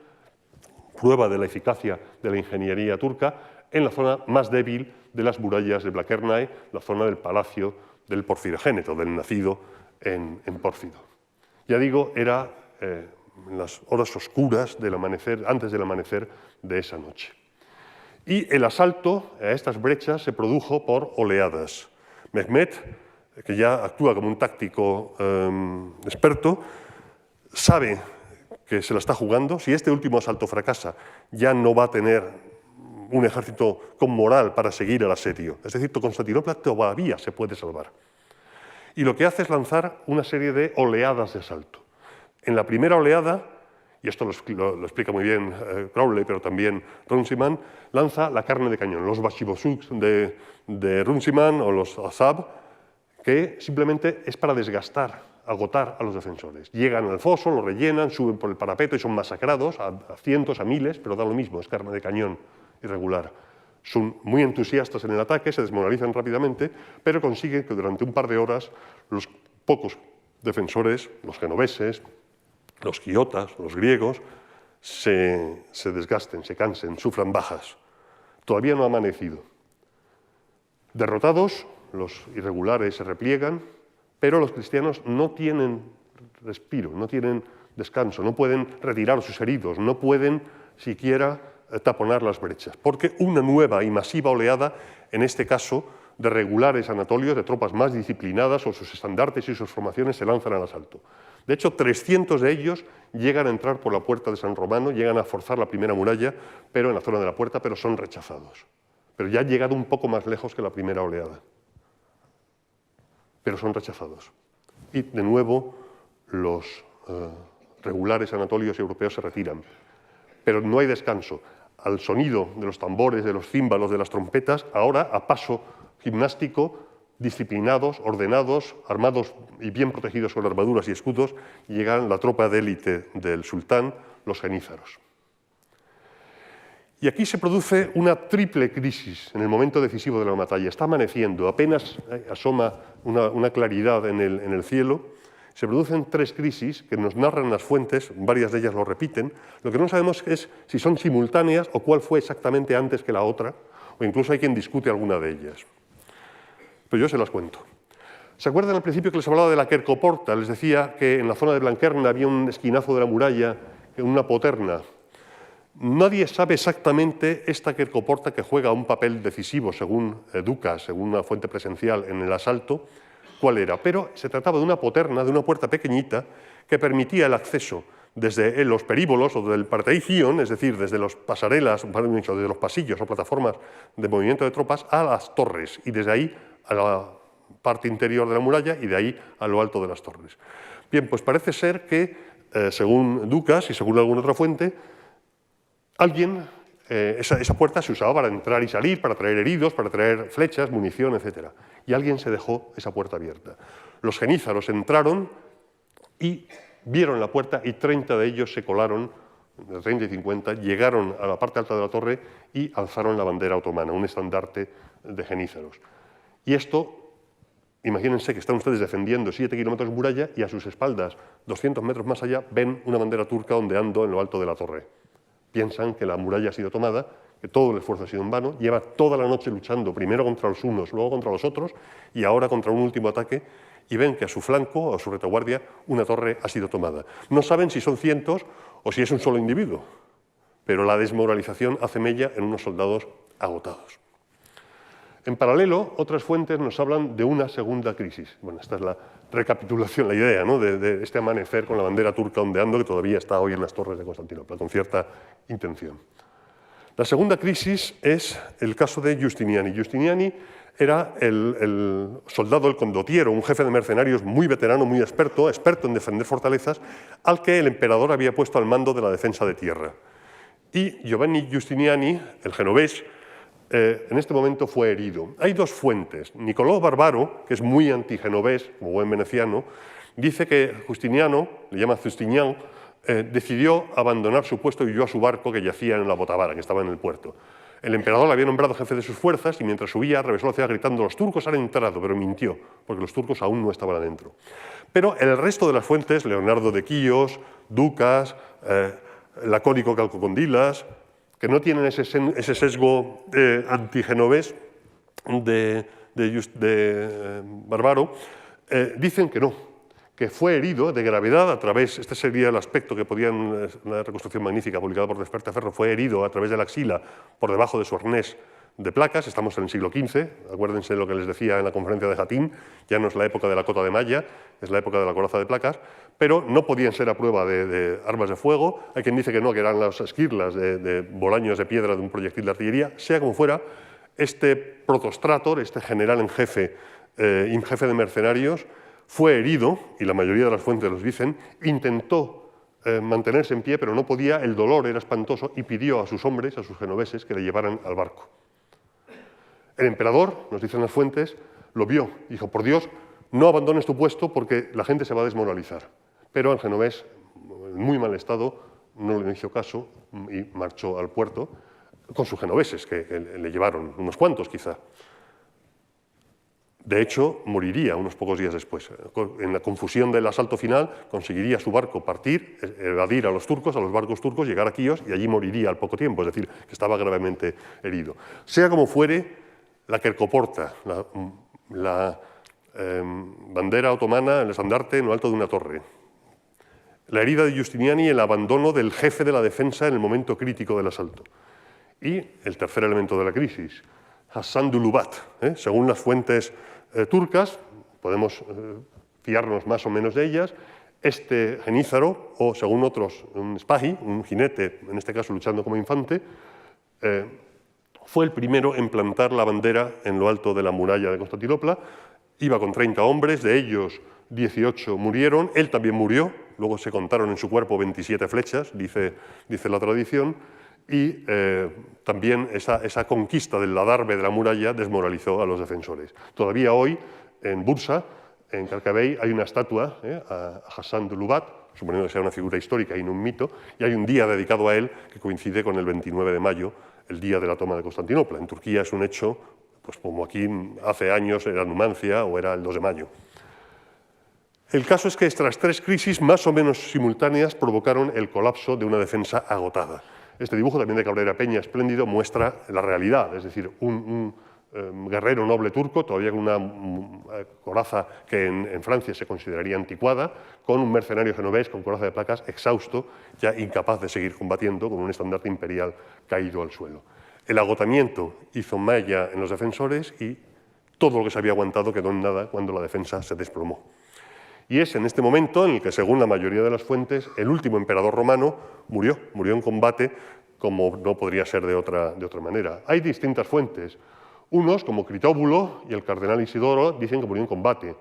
S1: prueba de la eficacia de la ingeniería turca, en la zona más débil de las murallas de Blaquernae, la zona del palacio del porfirogéneto, del nacido en Pórfido. Ya digo, era en las horas oscuras del amanecer, antes del amanecer de esa noche. Y el asalto a estas brechas se produjo por oleadas. Mehmed, que ya actúa como un táctico experto, sabe que se la está jugando. Si este último asalto fracasa, ya no va a tener un ejército con moral para seguir el asedio. Es decir, Constantinopla todavía se puede salvar. Y lo que hace es lanzar una serie de oleadas de asalto. En la primera oleada, y esto lo explica muy bien Crowley, pero también Runciman, lanza la carne de cañón, los Bashibosuks de Runciman o los Azab, que simplemente es para desgastar, agotar a los defensores. Llegan al foso, lo rellenan, suben por el parapeto y son masacrados a cientos, a miles, pero da lo mismo, es carne de cañón irregular. Son muy entusiastas en el ataque, se desmoralizan rápidamente, pero consiguen que durante un par de horas los pocos defensores, los genoveses, los quiotas, los griegos, se desgasten, se cansen, sufran bajas. Todavía no ha amanecido. Derrotados, los irregulares se repliegan, pero los cristianos no tienen respiro, no tienen descanso, no pueden retirar sus heridos, no pueden siquiera taponar las brechas, porque una nueva y masiva oleada, en este caso de regulares anatolios, de tropas más disciplinadas, o sus estandartes y sus formaciones se lanzan al asalto. De hecho, 300 de ellos llegan a entrar por la puerta de San Romano, llegan a forzar la primera muralla, pero en la zona de la puerta, pero son rechazados. Pero ya han llegado un poco más lejos que la primera oleada. Pero son rechazados. Y de nuevo los regulares anatolios y europeos se retiran. Pero no hay descanso. Al sonido de los tambores, de los címbalos, de las trompetas, ahora a paso gimnástico, disciplinados, ordenados, armados y bien protegidos con armaduras y escudos, llegan la tropa de élite del sultán, los genízaros. Y aquí se produce una triple crisis en el momento decisivo de la batalla. Está amaneciendo, apenas asoma una claridad en el cielo. Se producen tres crisis que nos narran las fuentes, varias de ellas lo repiten. Lo que no sabemos es si son simultáneas o cuál fue exactamente antes que la otra, o incluso hay quien discute alguna de ellas. Pero yo se las cuento. ¿Se acuerdan al principio que les hablaba de la Quercoporta? Les decía que en la zona de Blanquerna había un esquinazo de la muralla, una poterna. Nadie sabe exactamente esta Quercoporta, que juega un papel decisivo, según Ducas, según una fuente presencial en el asalto, cuál era. Pero se trataba de una poterna, de una puerta pequeñita, que permitía el acceso desde los períbolos o del parteigion, es decir, desde las pasarelas, desde los pasillos o plataformas de movimiento de tropas, a las torres, y desde ahí a la parte interior de la muralla y de ahí a lo alto de las torres. Bien, pues parece ser que, según Ducas y según alguna otra fuente, esa puerta se usaba para entrar y salir, para traer heridos, para traer flechas, munición, etc. Y alguien se dejó esa puerta abierta. Los genízaros entraron y vieron la puerta y 30 de ellos se colaron, de 30 y 50, llegaron a la parte alta de la torre y alzaron la bandera otomana, un estandarte de genízaros. Y esto, imagínense que están ustedes defendiendo 7 kilómetros de muralla y a sus espaldas, 200 metros más allá, ven una bandera turca ondeando en lo alto de la torre. Piensan que la muralla ha sido tomada, que todo el esfuerzo ha sido en vano, lleva toda la noche luchando, primero contra los unos, luego contra los otros, y ahora contra un último ataque, y ven que a su flanco o a su retaguardia una torre ha sido tomada. No saben si son cientos o si es un solo individuo, pero la desmoralización hace mella en unos soldados agotados. En paralelo, otras fuentes nos hablan de una segunda crisis. Bueno, esta es la recapitulación, la idea, ¿no?, de este amanecer con la bandera turca ondeando que todavía está hoy en las torres de Constantinopla, con cierta intención. La segunda crisis es el caso de Giustiniani. Giustiniani era el soldado, el condottiero, un jefe de mercenarios muy veterano, muy experto en defender fortalezas, al que el emperador había puesto al mando de la defensa de tierra. Y Giovanni Giustiniani, el genovés, en este momento fue herido. Hay dos fuentes. Nicolò Barbaro, que es muy antigenovés, como buen veneciano, dice que Justiniano, le llama Justinian, decidió abandonar su puesto y huyó a su barco que yacía en la Botavara, que estaba en el puerto. El emperador le había nombrado jefe de sus fuerzas y mientras subía atravesó la ciudad gritando: «Los turcos han entrado», pero mintió, porque los turcos aún no estaban adentro. Pero el resto de las fuentes, Leonardo de Quíos, Ducas, Lacónico Calcocondilas, que no tienen ese sesgo antigenovés de Barbaro, dicen que no, que fue herido de gravedad a través, este sería el aspecto que podían, una reconstrucción magnífica publicada por Despertaferro, fue herido a través de la axila por debajo de su arnés de placas. Estamos en el siglo XV, acuérdense de lo que les decía en la conferencia de Jatín, ya no es la época de la cota de malla, es la época de la coraza de placas, pero no podían ser a prueba de armas de fuego. Hay quien dice que no, que eran las esquirlas de bolaños de piedra de un proyectil de artillería. Sea como fuera, este protostrator, este general en jefe de mercenarios, fue herido, y la mayoría de las fuentes los dicen, intentó mantenerse en pie, pero no podía, el dolor era espantoso, y pidió a sus hombres, a sus genoveses, que le llevaran al barco. El emperador, nos dicen las fuentes, lo vio, dijo, por Dios, no abandones tu puesto porque la gente se va a desmoralizar. Pero el genovés, en muy mal estado, no le hizo caso y marchó al puerto con sus genoveses, que le llevaron, unos cuantos quizá. De hecho, moriría unos pocos días después. En la confusión del asalto final, conseguiría su barco partir, evadir a los barcos turcos, llegar a Quíos y allí moriría al poco tiempo, es decir, que estaba gravemente herido. Sea como fuere, la Quercoporta, la bandera otomana, el estandarte en lo alto de una torre, la herida de Giustiniani, el abandono del jefe de la defensa en el momento crítico del asalto. Y el tercer elemento de la crisis, Hassan Dulubat, según las fuentes turcas, podemos fiarnos más o menos de ellas, este genízaro, o según otros, un spahi, un jinete, en este caso luchando como infante, fue el primero en plantar la bandera en lo alto de la muralla de Constantinopla. Iba con 30 hombres, de ellos 18 murieron, él también murió, luego se contaron en su cuerpo 27 flechas, dice la tradición, y también esa conquista del adarve de la muralla desmoralizó a los defensores. Todavía hoy, en Bursa, en Karkabey, hay una estatua a Hassan Dulubat, suponiendo que sea una figura histórica y no un mito, y hay un día dedicado a él que coincide con el 29 de mayo, el día de la toma de Constantinopla. En Turquía es un hecho, pues como aquí hace años era Numancia o era el 2 de mayo. El caso es que estas tres crisis más o menos simultáneas provocaron el colapso de una defensa agotada. Este dibujo también de Cabrera Peña, espléndido, muestra la realidad, es decir, un guerrero noble turco, todavía con una coraza que en Francia se consideraría anticuada, con un mercenario genovés con coraza de placas exhausto, ya incapaz de seguir combatiendo, con un estandarte imperial caído al suelo. El agotamiento hizo mella en los defensores y todo lo que se había aguantado quedó en nada cuando la defensa se desplomó. Y es en este momento en el que, según la mayoría de las fuentes, el último emperador romano murió en combate, como no podría ser de otra manera. Hay distintas fuentes. Unos, como Critóbulo y el cardenal Isidoro, dicen que murió en combate.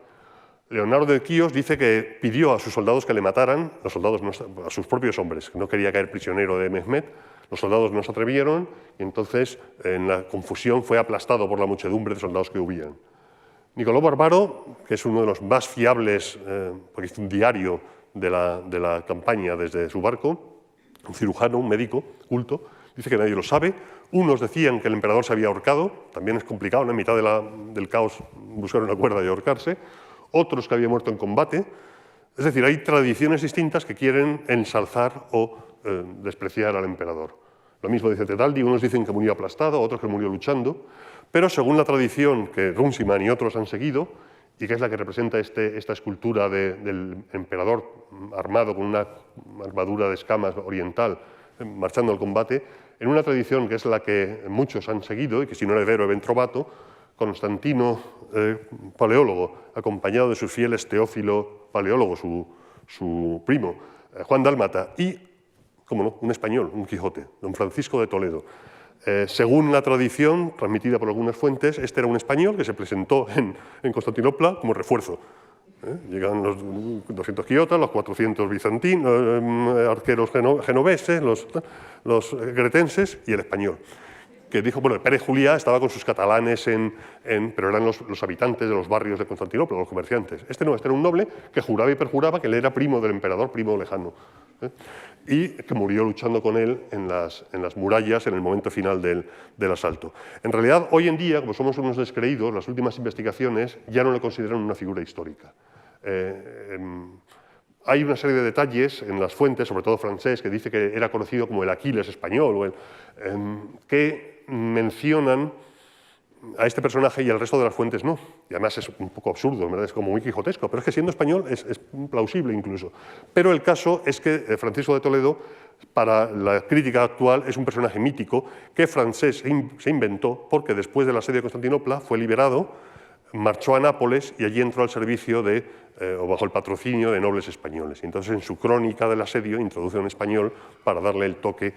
S1: Leonardo de Quíos dice que pidió a sus soldados que le mataran, los soldados a sus propios hombres, que no quería caer prisionero de Mehmed. Los soldados no se atrevieron y entonces, en la confusión, fue aplastado por la muchedumbre de soldados que huían. Nicolò Barbaro, que es uno de los más fiables, porque hizo un diario de la campaña desde su barco, un cirujano, un médico culto, dice que nadie lo sabe. Unos decían que el emperador se había ahorcado, también es complicado, en la mitad del caos buscar una cuerda y ahorcarse. Otros que había muerto en combate. Es decir, hay tradiciones distintas que quieren ensalzar o despreciar al emperador. Lo mismo dice Tetaldi, unos dicen que murió aplastado, otros que murió luchando. Pero según la tradición que Runciman y otros han seguido, y que es la que representa esta escultura del emperador armado con una armadura de escamas oriental, marchando al combate, en una tradición que es la que muchos han seguido, y que si no era Vero e ben trovato, Constantino, paleólogo, acompañado de sus fieles Teófilo, paleólogo, su primo, Juan Dálmata, y, como no, un español, un Quijote, don Francisco de Toledo. Según la tradición, transmitida por algunas fuentes, este era un español que se presentó en Constantinopla como refuerzo. Llegan los 200 quiotas, los 400 bizantinos, arqueros genoveses, los cretenses y el español. Que dijo, bueno, el Pérez Juliá estaba con sus catalanes, pero eran los habitantes de los barrios de Constantinopla, los comerciantes. Este no, este era un noble que juraba y perjuraba que él era primo del emperador, primo lejano. Y que murió luchando con él en las murallas en el momento final del asalto. En realidad, hoy en día, como somos unos descreídos, las últimas investigaciones ya no le consideran una figura histórica. Hay una serie de detalles en las fuentes, sobre todo francés, que dice que era conocido como el Aquiles español, que mencionan a este personaje y al resto de las fuentes no. Y además es un poco absurdo, ¿verdad? Es como muy quijotesco, pero es que siendo español es plausible incluso. Pero el caso es que Francisco de Toledo, para la crítica actual, es un personaje mítico que Francés se inventó porque después del asedio de Constantinopla fue liberado, marchó a Nápoles y allí entró al servicio o bajo el patrocinio de nobles españoles. Y entonces en su crónica del asedio introduce un español para darle el toque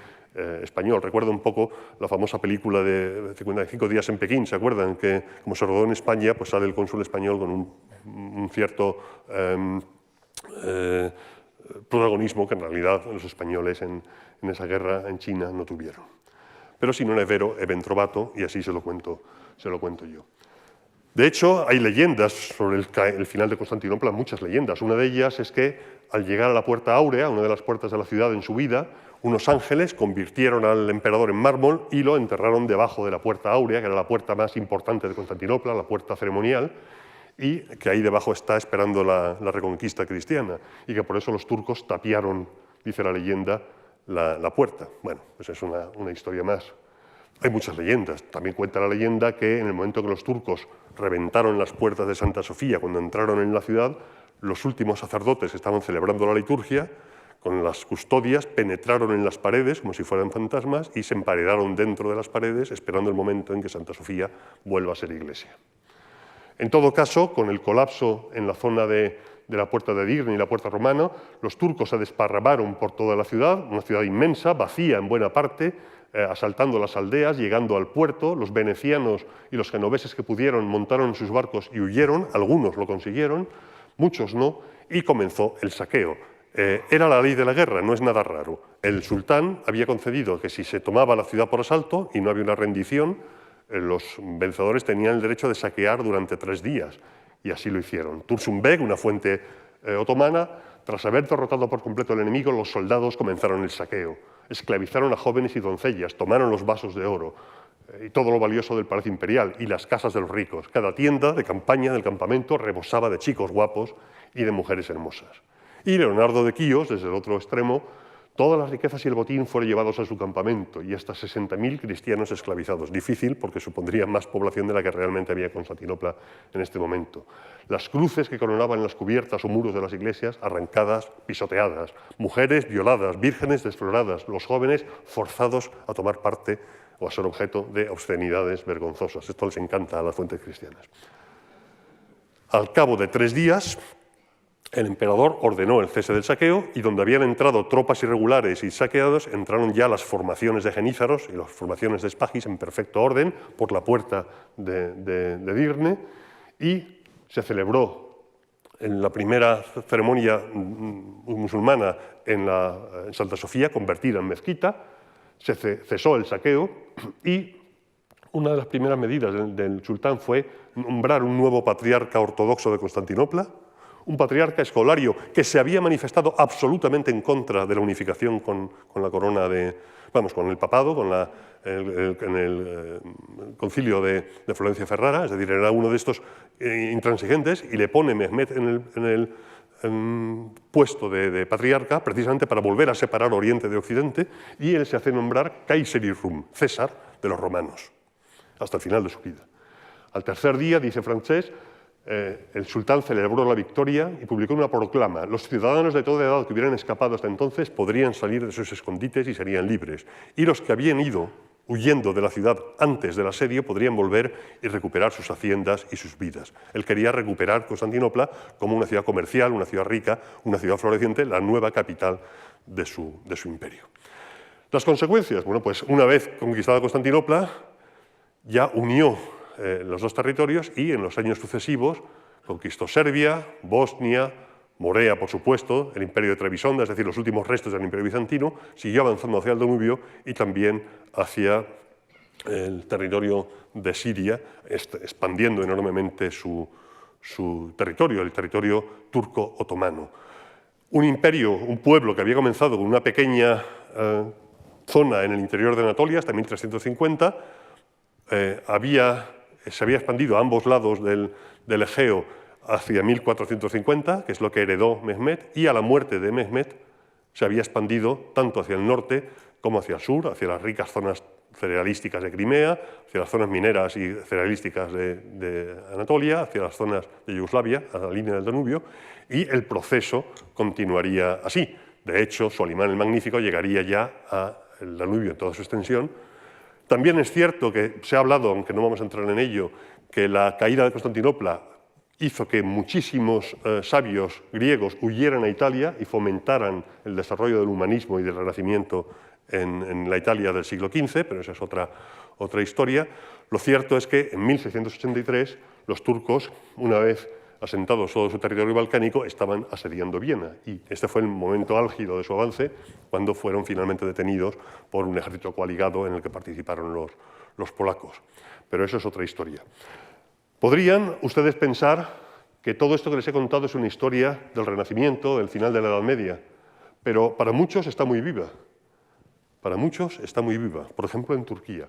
S1: español. Recuerdo un poco la famosa película de 55 días en Pekín, ¿se acuerdan? Que como se rodó en España, pues sale el cónsul español con un cierto protagonismo que en realidad los españoles en esa guerra en China no tuvieron. Pero si non è vero, è ben trovato, y así se lo cuento yo. De hecho, hay leyendas sobre el final de Constantinopla, muchas leyendas. Una de ellas es que al llegar a la Puerta Áurea, una de las puertas de la ciudad en su vida, unos ángeles convirtieron al emperador en mármol y lo enterraron debajo de la Puerta Áurea, que era la puerta más importante de Constantinopla, la puerta ceremonial, y que ahí debajo está esperando la reconquista cristiana, y que por eso los turcos tapiaron, dice la leyenda, la puerta. Bueno, pues es una historia más. Hay muchas leyendas. También cuenta la leyenda que en el momento que los turcos reventaron las puertas de Santa Sofía, cuando entraron en la ciudad, los últimos sacerdotes que estaban celebrando la liturgia, con las custodias, penetraron en las paredes como si fueran fantasmas y se emparedaron dentro de las paredes esperando el momento en que Santa Sofía vuelva a ser iglesia. En todo caso, con el colapso en la zona de la Puerta de Edirne y la Puerta Romana, los turcos se desparramaron por toda la ciudad, una ciudad inmensa, vacía en buena parte, asaltando las aldeas, llegando al puerto. Los venecianos y los genoveses que pudieron montaron en sus barcos y huyeron, algunos lo consiguieron, muchos no, y comenzó el saqueo. Era la ley de la guerra, no es nada raro. El sultán había concedido que si se tomaba la ciudad por asalto y no había una rendición, los vencedores tenían el derecho de saquear durante 3 días, y así lo hicieron. Tursun Beg, una fuente otomana, tras haber derrotado por completo al enemigo, los soldados comenzaron el saqueo. Esclavizaron a jóvenes y doncellas, tomaron los vasos de oro y todo lo valioso del palacio imperial y las casas de los ricos. Cada tienda de campaña del campamento rebosaba de chicos guapos y de mujeres hermosas. Y Leonardo de Quíos, desde el otro extremo, todas las riquezas y el botín fueron llevados a su campamento y hasta 60.000 cristianos esclavizados. Difícil porque supondría más población de la que realmente había en Constantinopla en este momento. Las cruces que coronaban las cubiertas o muros de las iglesias arrancadas, pisoteadas. Mujeres violadas, vírgenes desfloradas, los jóvenes forzados a tomar parte o a ser objeto de obscenidades vergonzosas. Esto les encanta a las fuentes cristianas. Al cabo de 3 días, el emperador ordenó el cese del saqueo y donde habían entrado tropas irregulares y saqueados, entraron ya las formaciones de genízaros y las formaciones de espagis en perfecto orden por la puerta de Edirne y se celebró en la primera ceremonia musulmana en Santa Sofía, convertida en mezquita, se cesó el saqueo y una de las primeras medidas del sultán fue nombrar un nuevo patriarca ortodoxo de Constantinopla, un patriarca Escolario que se había manifestado absolutamente en contra de la unificación con la corona con el papado, en el concilio de Florencia Ferrara, es decir, era uno de estos intransigentes, y le pone Mehmed en el puesto de patriarca precisamente para volver a separar Oriente de Occidente, y él se hace nombrar Kaiseri Rum, César de los romanos, hasta el final de su vida. Al tercer día, dice Francés, el sultán celebró la victoria y publicó una proclama. Los ciudadanos de toda edad que hubieran escapado hasta entonces podrían salir de sus escondites y serían libres. Y los que habían ido huyendo de la ciudad antes del asedio podrían volver y recuperar sus haciendas y sus vidas. Él quería recuperar Constantinopla como una ciudad comercial, una ciudad rica, una ciudad floreciente, la nueva capital de su imperio. Las consecuencias, bueno, pues una vez conquistada Constantinopla, ya unió los dos territorios y en los años sucesivos conquistó Serbia, Bosnia, Morea, por supuesto, el imperio de Trebisonda, es decir, los últimos restos del imperio bizantino, siguió avanzando hacia el Danubio y también hacia el territorio de Siria, expandiendo enormemente su territorio, el territorio turco-otomano. Un imperio, un pueblo que había comenzado con una pequeña zona en el interior de Anatolia hasta 1350, se había expandido a ambos lados del Egeo hacia 1450, que es lo que heredó Mehmed, y a la muerte de Mehmed se había expandido tanto hacia el norte como hacia el sur, hacia las ricas zonas cerealísticas de Crimea, hacia las zonas mineras y cerealísticas de Anatolia, hacia las zonas de Yugoslavia, a la línea del Danubio, y el proceso continuaría así. De hecho, Solimán el Magnífico llegaría ya al Danubio en toda su extensión. También es cierto que se ha hablado, aunque no vamos a entrar en ello, que la caída de Constantinopla hizo que muchísimos sabios griegos huyeran a Italia y fomentaran el desarrollo del humanismo y del Renacimiento en la Italia del siglo XV, pero esa es otra historia. Lo cierto es que en 1683 los turcos, una vez asentados todo su territorio balcánico, estaban asediando Viena. Y este fue el momento álgido de su avance, cuando fueron finalmente detenidos por un ejército coaligado en el que participaron los polacos. Pero eso es otra historia. ¿Podrían ustedes pensar que todo esto que les he contado es una historia del Renacimiento, del final de la Edad Media? Pero para muchos está muy viva. Para muchos está muy viva. Por ejemplo, en Turquía.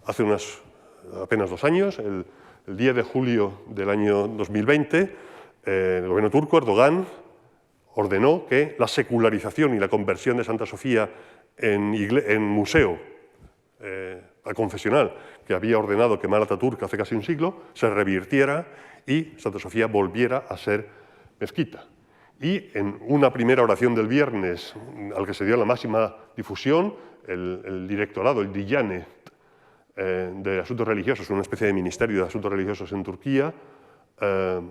S1: Hace apenas 2 años, el 10 de julio del año 2020, el gobierno turco, Erdogan, ordenó que la secularización y la conversión de Santa Sofía en museo confesional que había ordenado Kemal Atatürk hace casi un siglo, se revirtiera y Santa Sofía volviera a ser mezquita. Y en una primera oración del viernes, al que se dio la máxima difusión, el directorado, el Diyanet de Asuntos Religiosos, una especie de ministerio de Asuntos Religiosos en Turquía,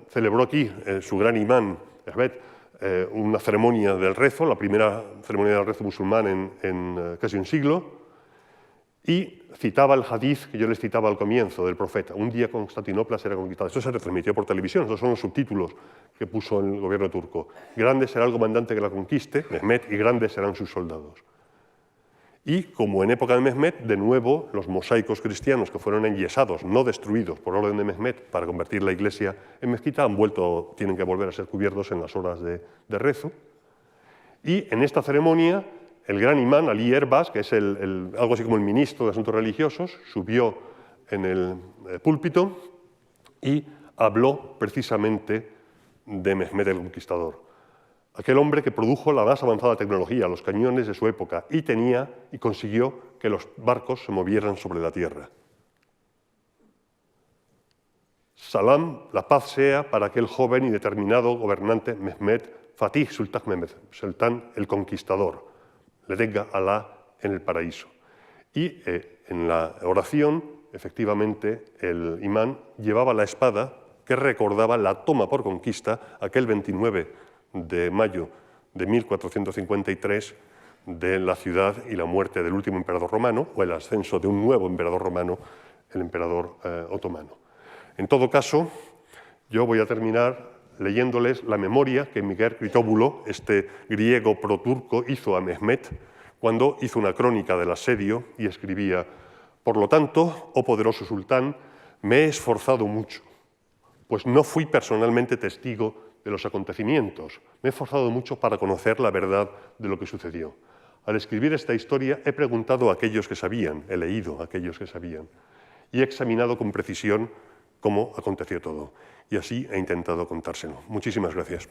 S1: celebró aquí su gran imán, Mehmet, una ceremonia del rezo, la primera ceremonia del rezo musulmán en casi un siglo, y citaba el hadiz que yo les citaba al comienzo del profeta: un día Constantinopla será conquistada. Esto se retransmitió por televisión, estos son los subtítulos que puso el gobierno turco. Grande será el comandante que la conquiste, Mehmet, y grandes serán sus soldados. Y como en época de Mehmet, de nuevo, los mosaicos cristianos que fueron enyesados, no destruidos por orden de Mehmet para convertir la iglesia en mezquita, tienen que volver a ser cubiertos en las horas de rezo. Y en esta ceremonia, el gran imán, Ali Erbas, que es algo así como el ministro de Asuntos Religiosos, subió en el púlpito y habló precisamente de Mehmet el Conquistador. Aquel hombre que produjo la más avanzada tecnología, los cañones de su época, y consiguió que los barcos se movieran sobre la tierra. Salam, la paz sea para aquel joven y determinado gobernante Mehmet Fatih Sultan Mehmet, Sultán el Conquistador. Le tenga Alá en el paraíso. Y en la oración, efectivamente, el imán llevaba la espada que recordaba la toma por conquista, aquel 29 de mayo de 1453, de la ciudad y la muerte del último emperador romano, o el ascenso de un nuevo emperador romano, el emperador otomano. En todo caso, yo voy a terminar leyéndoles la memoria que Miguel Critóbulo, este griego proturco, hizo a Mehmet cuando hizo una crónica del asedio y escribía: por lo tanto, oh poderoso sultán, me he esforzado mucho, pues no fui personalmente testigo de los acontecimientos. Me he esforzado mucho para conocer la verdad de lo que sucedió. Al escribir esta historia he preguntado a aquellos que sabían, he leído a aquellos que sabían, y he examinado con precisión cómo aconteció todo. Y así he intentado contárselo. Muchísimas gracias.